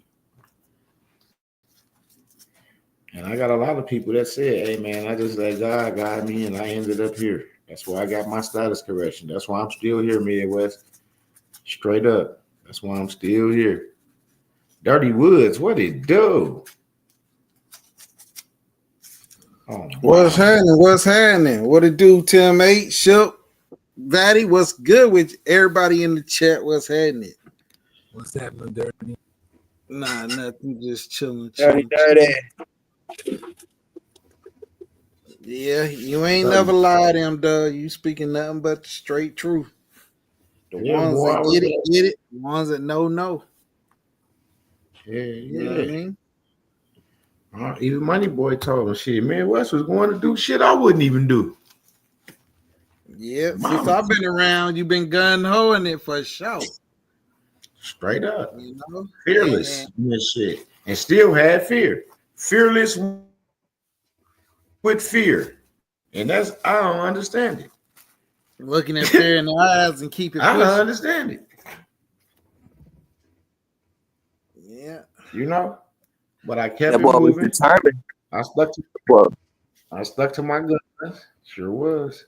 And I got a lot of people that said, hey, man, I just let God guide me and I ended up here. That's why I got my status correction. That's why I'm still here, Midwest. Straight up. That's why I'm still here. Dirty Woods, what it do? Oh, What's happening? What's happening? What it do, Tim 8, Ship, Vatty? What's good with everybody in the chat? What's happening? What's happening, Dirty? Nah, nothing. Just chilling. Dirty. Yeah, you ain't never lied, him, dog. You speaking nothing but the straight truth. The ones that get it. The ones that know. Yeah. You know what I mean? Even Money Boy told him, shit, Midwest was going to do shit I wouldn't even do. Yeah, Mama. since I've been around, you've been gun-hoing it for sure. Straight up. You know? Fearless and shit. And still had fear. Fearless with fear. And that's, I don't understand it. Looking at fear in the eyes and keep it I pushing. don't understand it. Yeah. You know? But I kept That it boy was moving. determined. I stuck to my guns. Sure was.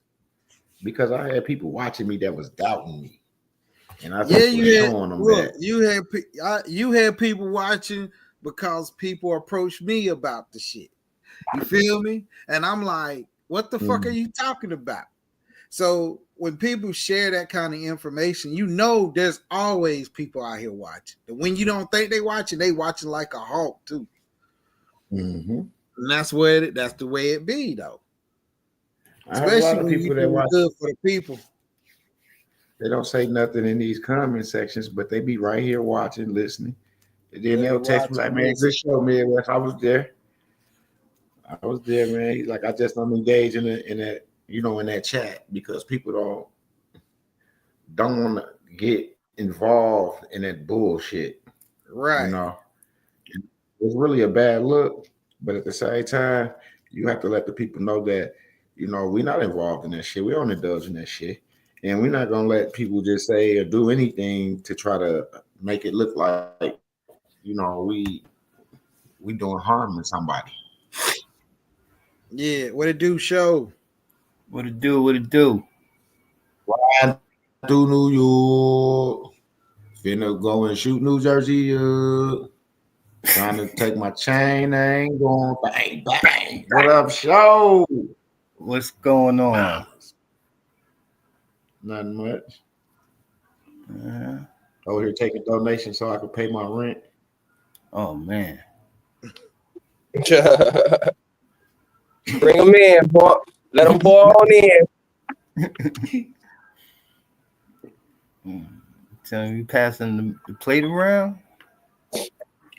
Because I had people watching me that was doubting me. And I just was showing them that. You had people watching because people approached me about the shit. You feel me? And I'm like, what the fuck are you talking about? So when people share that kind of information, you know there's always people out here watching. And when you don't think they watching like a hawk too. Mm-hmm. And that's the way it be though. I have a lot Especially of when people you that do watch. good for the people. They don't say nothing in these comment sections, but they be right here watching, listening. And then they'll text me like, man, good show, Midwest. I was there, man. He's like, I just don't engage in that, in that chat because people don't want to get involved in that bullshit. Right. You know, it's really a bad look, but at the same time, you have to let the people know that, we're not involved in that shit. We don't indulge in that shit. And we're not gonna let people just say or do anything to try to make it look like, we doing harm to somebody. Yeah, what it do, show? What it do? Ride through New York, finna go and shoot New Jersey up. Trying to take my chain, I ain't going bang bang. What up, show? What's going on? Nothing much. Over here taking donations so I can pay my rent. Oh man. Bring them in, boy. Let them boil on in. Tell me you passing the plate around?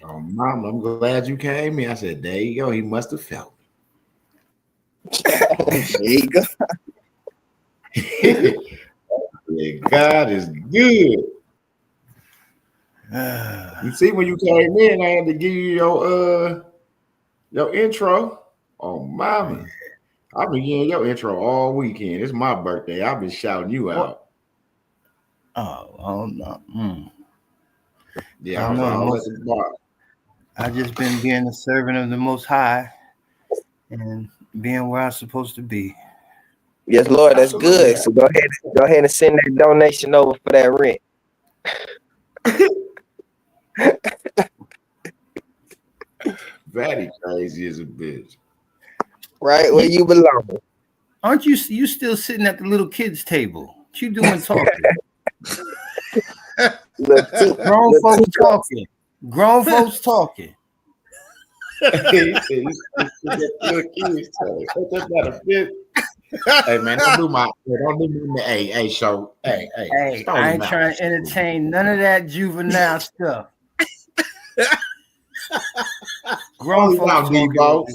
Oh, Mom, I'm glad you came in. I said, there you go. He must have felt There you go. Yeah, God is good. You see, when you came in, I had to give you your intro. Oh, mama. I've been getting your intro all weekend. It's my birthday. I've been shouting you out. Oh no. Yeah, I was at the bar. I just been being a servant of the Most High and being where I'm supposed to be. Yes, Lord, that's good. So go ahead and send that donation over for that rent. Vatty crazy as a bitch. Right where you belong. Aren't you still sitting at the little kids' table? What you doing talking? Grown folks talking. Grown folks talking. Hey man, don't do my hey show. Hey, I ain't trying to entertain none of that juvenile stuff. Grown folks out, Debo.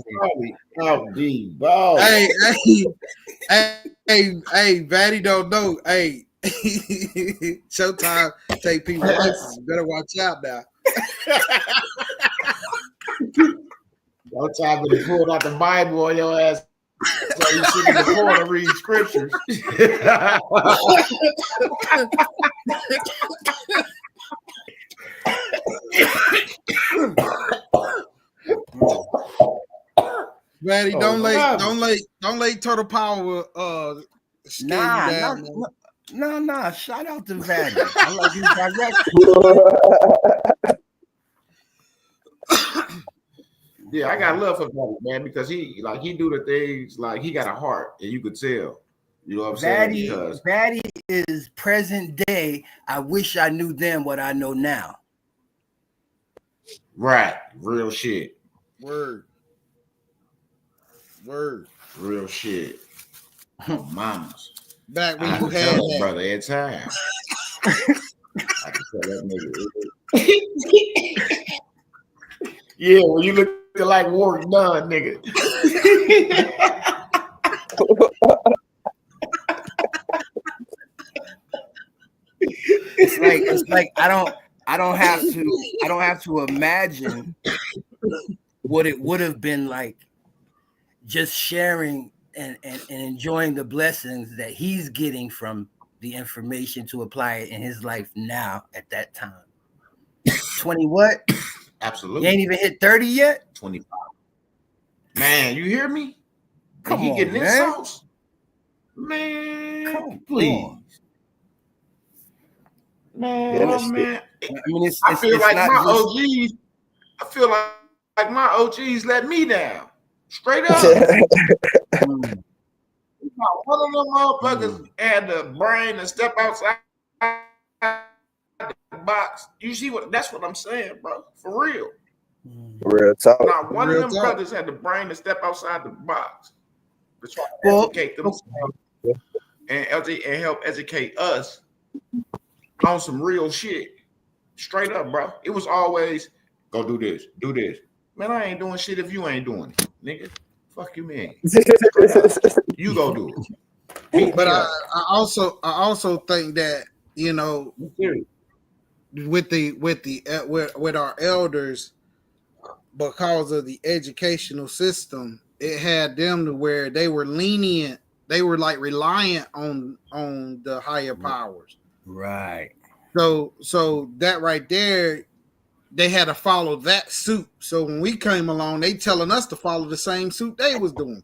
Hey, Vatty don't know. Hey, Showtime take people license. You better watch out now. Showtime to pull out the Bible on your ass. So you sit in the corner read scriptures. Maddie, don't let Turtle Power scare you down. Nah. Shout out to Vanny. I like his direction. Yeah, I got love for Vanny, man, because he do the things like he got a heart, and you could tell. You know what I'm saying? Because Vanny is present day. I wish I knew then what I know now. Right, real shit. Word. Real shit. Mamas. Back when I you can had tell that. brother every time. I can tell that nigga. Yeah, when you look like Warwick Dunn, nigga. It's like I don't have to imagine what it would have been like just sharing and enjoying the blessings that he's getting from the information to apply it in his life now at that time. 20 what? Absolutely. You ain't even hit 30 yet? 25. Man, you hear me? Come he on, getting this man. sauce? Man, Come please. on. Man, man. I mean, I feel it's like not my just- OGs. I feel like my OGs let me down. Straight up. One of them motherfuckers had the brain to step outside the box. You see that's what I'm saying, bro. For real. Real talk. Now, one Real of them talk. brothers had the brain to step outside the box to try to Well, educate themselves and help educate us on some real shit. Straight up, bro. It was always go do this, do this. Man, I ain't doing shit if you ain't doing it, nigga. Fuck you, man. You go do it. But I also think that, you know, with our elders, because of the educational system, it had them to where they were lenient. They were like reliant on the higher powers. Right. So that right there, they had to follow that suit. So when we came along, they telling us to follow the same suit they was doing,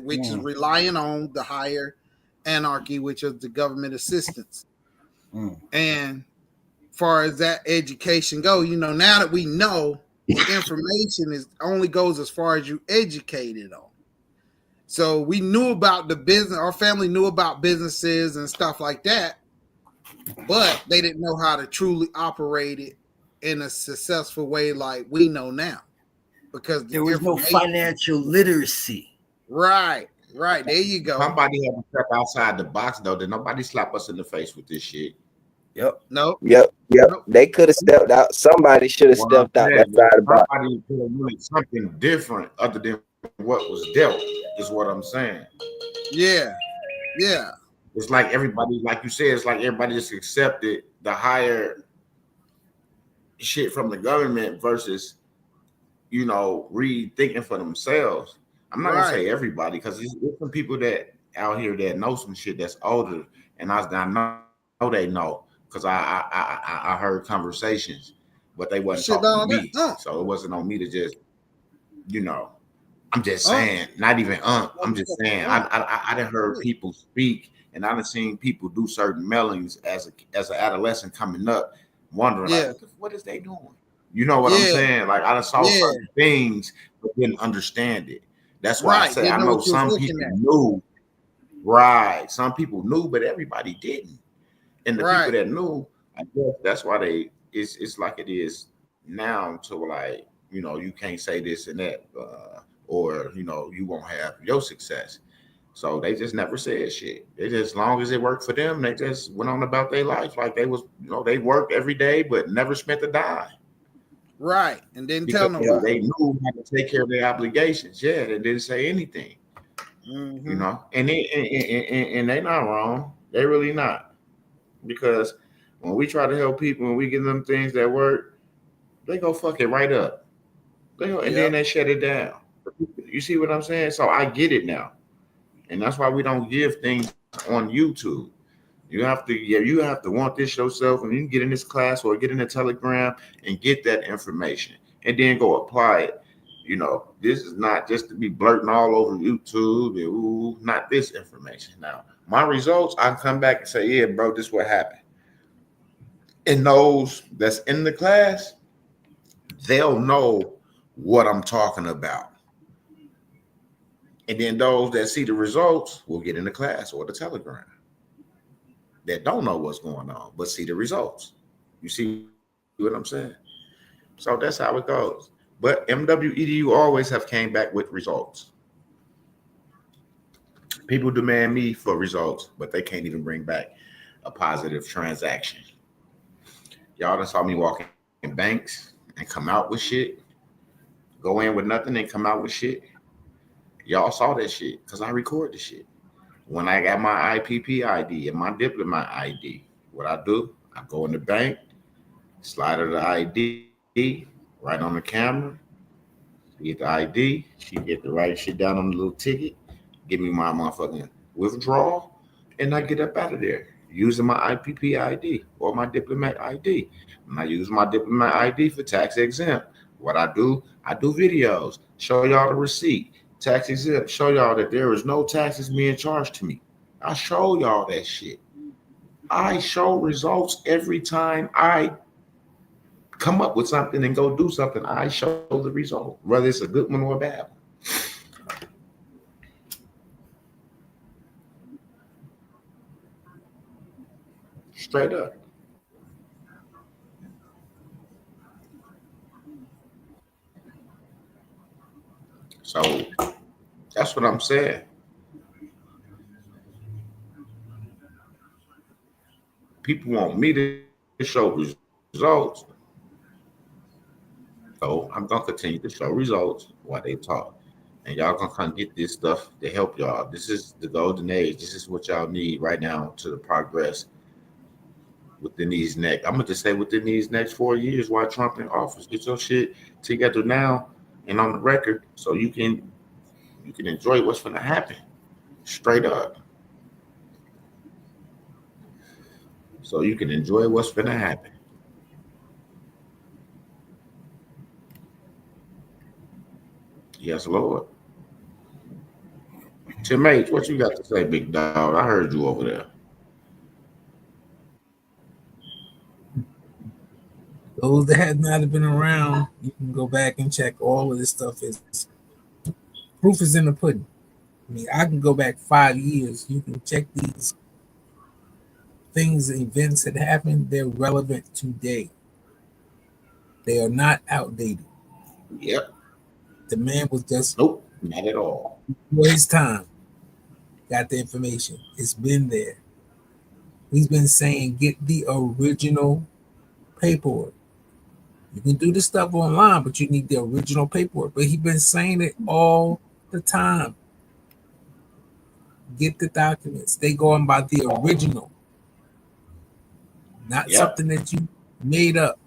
which is relying on the higher anarchy, which is the government assistance. And far as that education go, you know, now that we know, information only goes as far as you educated on. So we knew about the business. Our family knew about businesses and stuff like that, but they didn't know how to truly operate it in a successful way like we know now, because there was no financial literacy. Right. There you go. Somebody had to step outside the box, though. Did nobody slap us in the face with this shit? Yep. No. Yep. They could have stepped out. Somebody should have stepped out that side of the box. Somebody could have really something different other than what was dealt, is what I'm saying. Yeah. It's like everybody, like you said, it's like everybody just accepted the higher shit from the government versus, you know, rethinking for themselves. I'm not gonna say everybody, because there's some people that out here that know some shit that's older, and I know they know, because I heard conversations, but they wasn't talking to me, so it wasn't on me to just, you know. I'm just saying, not even I'm just saying, I done heard people speak, and I done seen people do certain mailings as an adolescent coming up, wondering like, what is they doing? You know what I'm saying? Like, I done saw certain things, but didn't understand it. That's why I say I know some people knew. Right, some people knew, but everybody didn't. And the people that knew, I guess that's why it's like it is now, to like, you know, you can't say this and that, or, you know, you won't have your success. So they just never said shit. They just, as long as it worked for them, they just went on about their life like they was, you know, they worked every day, but never spent a dime. Right, and didn't tell nobody. They knew how to take care of their obligations. Yeah, they didn't say anything. You know, and they not wrong. They really not. because when we try to help people and we give them things that work, they go fuck it right up. Then they shut it down. You see what I'm saying? So I get it now, and that's why we don't give things on YouTube. You have to want this yourself, and you can get in this class or get in a Telegram and get that information, and then go apply it. This is not just to be blurting all over YouTube. Not this information. Now, my results, I come back and say, yeah, bro, this is what happened. And those that's in the class, they'll know what I'm talking about. And then those that see the results will get in the class or the Telegram that don't know what's going on, but see the results. You see what I'm saying? So that's how it goes. But MWEDU always have came back with results. People demand me for results, but they can't even bring back a positive transaction. Y'all done saw me walk in banks and come out with shit. Go in with nothing and come out with shit. Y'all saw that shit because I record the shit. When I got my IPP ID and my Diplomat ID, what I do, I go in the bank, slide her the ID, right on the camera, get the ID, she get the right shit down on the little ticket, give me my motherfucking withdrawal, and I get up out of there using my IPP ID or my Diplomat ID. And I use my Diplomat ID for tax exempt. What I do videos, show y'all the receipt, tax exempt, show y'all that there is no taxes being charged to me. I show y'all that shit. I show results every time I come up with something and go do something. I show the result, whether it's a good one or a bad one. Straight up. So that's what I'm saying. People want me to show results. So I'm gonna continue to show results while they talk. And y'all gonna come get this stuff to help y'all. This is the golden age. This is what y'all need right now to the progress within these next. I'm gonna just say within these next 4 years while Trump in office. Get your shit together now and on the record so you can enjoy what's gonna happen. Straight up. So you can enjoy what's gonna happen. Yes, Lord. Tim H, what you got to say, big dog? I heard you over there. Those that have not been around, you can go back and check all of this stuff. Proof is in the pudding. I mean, I can go back 5 years. You can check these things, events that happened. They're relevant today. They are not outdated. Yep. The man was just nope, not at all. For his time, got the information. It's been there. He's been saying get the original paperwork. You can do this stuff online, but you need the original paperwork. But he's been saying it all the time. Get the documents. They go on by the original, not something that you made up.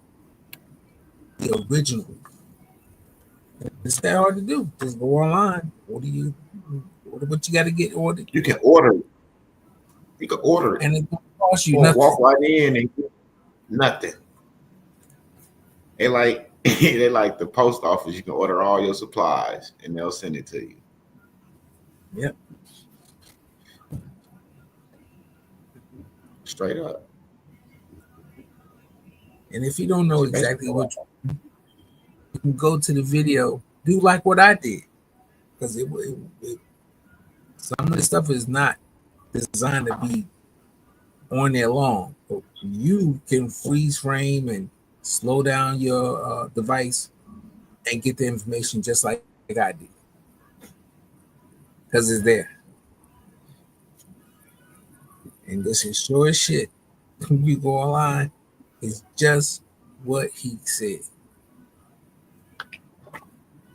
The original. It's that hard to do. Just go online. What you got to get ordered? You can order it. You can order it. And it don't cost you nothing. Walk right in and get nothing. They like the post office. You can order all your supplies and they'll send it to you. Yep. Straight up. And if you don't know exactly what you can go to the video, do like what I did, because some of the stuff is not designed to be on there long. But you can freeze frame and slow down your device and get the information just like I did, because it's there. And this is sure as shit. You go online, it's just what he said.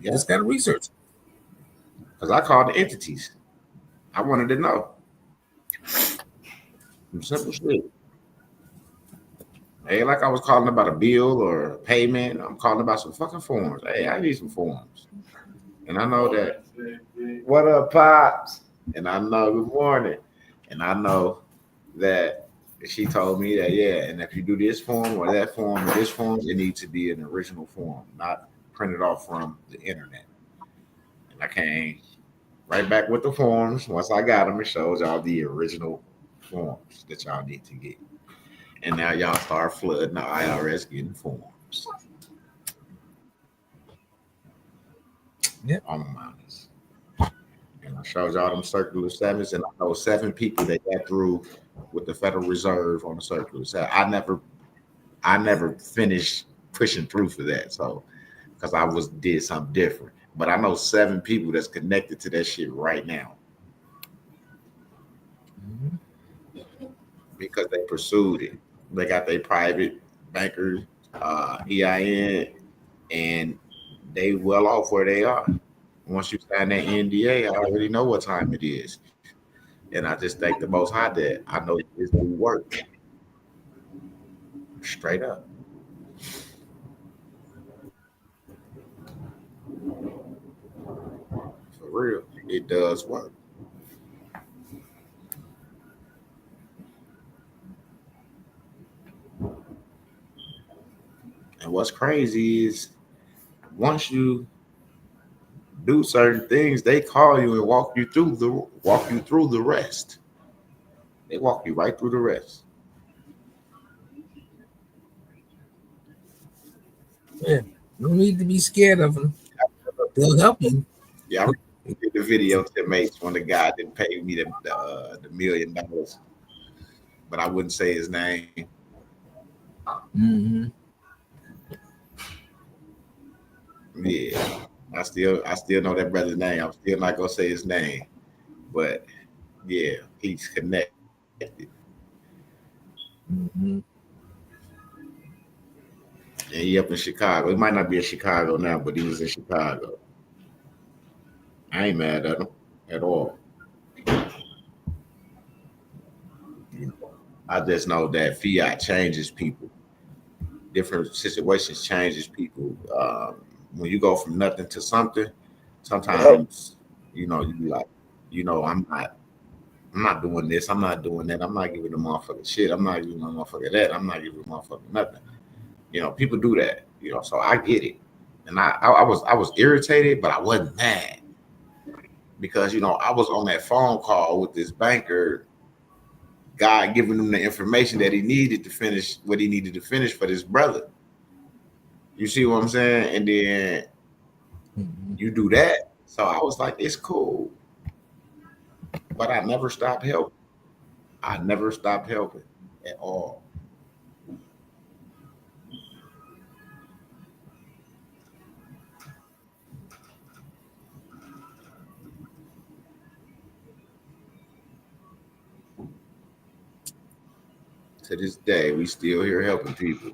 You just got to research. Because I called the entities. I wanted to know. Some simple shit. Ain't like I was calling about a bill or a payment. I'm calling about some fucking forms. Hey, I need some forms. And I know that. What up, Pops? And I know, good morning. And I know that she told me that, yeah, and if you do this form or that form or this form, it needs to be an original form, not printed off from the internet. And I came right back with the forms. Once I got them, it shows y'all the original forms that y'all need to get. And now y'all start flooding the IRS getting forms. Yep. Alma maters. And I showed y'all them circular sevens, and I know 7 people that got through with the Federal Reserve on the circular seven. I never finished pushing through for that, so because I did something different. But I know 7 people that's connected to that shit right now because they pursued it. They got their private banker EIN, and they well off where they are. Once you sign that NDA, I already know what time it is. And I just thank the Most High that I know this will work. Straight up. For real, it does work. And what's crazy is once you do certain things, they call you and walk you through the rest. They walk you right through the rest. Yeah, no need to be scared of them. They'll help you. Yeah, I did the video to mates when the guy didn't pay me the $1 million, but I wouldn't say his name. Mm-hmm. Yeah, I still know that brother's name. I'm still not gonna say his name, but yeah, he's connected. Mm-hmm. And he up in Chicago. He might not be in Chicago now, but he was in Chicago. I ain't mad at him at all. I just know that fiat changes people. Different situations changes people. When you go from nothing to something, sometimes you be like, I'm not doing this, I'm not doing that, I'm not giving the motherfucker shit, I'm not giving the motherfucker that, I'm not giving the motherfucker nothing. People do that, so I get it. And I was irritated, but I wasn't mad. Because I was on that phone call with this banker guy giving him the information that he needed to finish what he needed to finish for this brother. You see what I'm saying? And then you do that. So I was like, it's cool. But I never stopped helping. I never stopped helping at all. To this day, we still here helping people.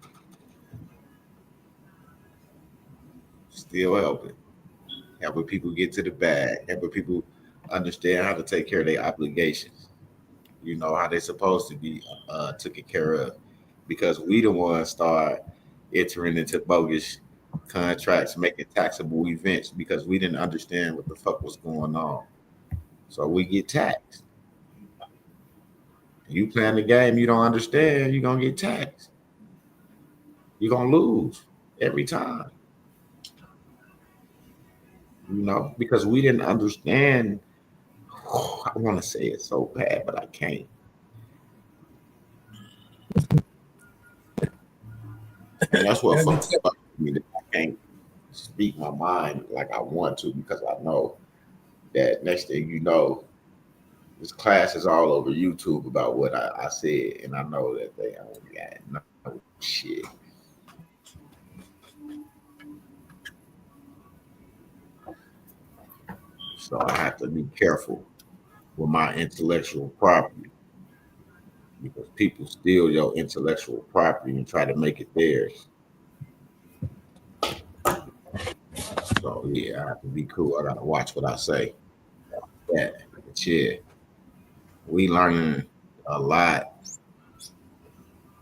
Still helping people get to the bag, helping people understand how to take care of their obligations. How they're supposed to be taken care of. Because we the ones start entering into bogus contracts, making taxable events because we didn't understand what the fuck was going on. So we get taxed. You playing the game you don't understand, you're going to get taxed. You're going to lose every time. Because we didn't understand. I want to say it so bad, but I can't. And that's what fucks me. That I can't speak my mind like I want to because I know that next thing you know, this class is all over YouTube about what I said, and I know that they only got no shit. So I have to be careful with my intellectual property because people steal your intellectual property and try to make it theirs. So yeah, I have to be cool. I gotta watch what I say. Yeah, but yeah, we learning a lot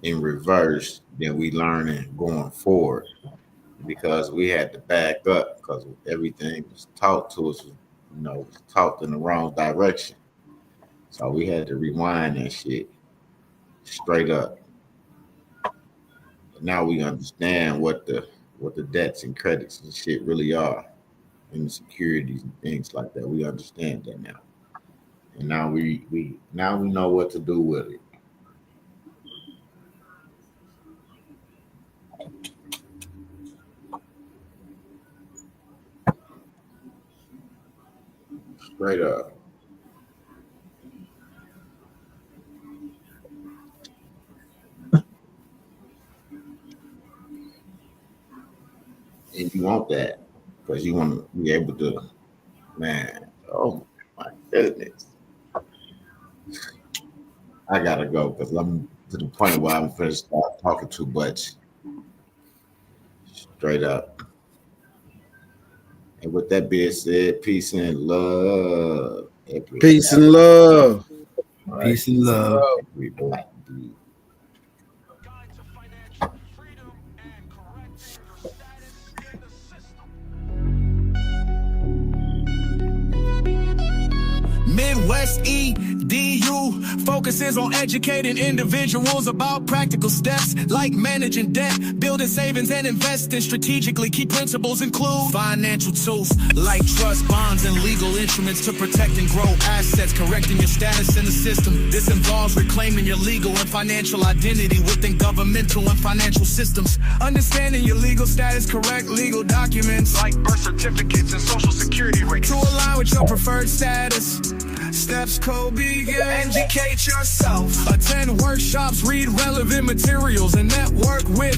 in reverse than we learning going forward, because we had to back up because everything was taught to us, was taught in the wrong direction. So we had to rewind that shit straight up. But now we understand what the debts and credits and shit really are, and the securities and things like that. We understand that now. And now we know what to do with it. Straight up. And you want that because you want to be able to, man. Oh my goodness. I gotta go because I'm to the point where I'm gonna start talking too much. Straight up. And with that being said, peace and love. Peace and love. All right. Peace and love. We black dude. Guide to financial freedom and correcting your status in the system. Midwest EDU focuses on educating individuals about practical steps like managing debt, building savings, and investing strategically. Key principles include financial tools like trust, bonds, and legal instruments to protect and grow assets, correcting your status in the system. This involves reclaiming your legal and financial identity within governmental and financial systems. Understanding your legal status, correct legal documents Like birth certificates and social security records. to align with your preferred status. Steps code begin. Educate yourself. Attend workshops, read relevant materials, and network with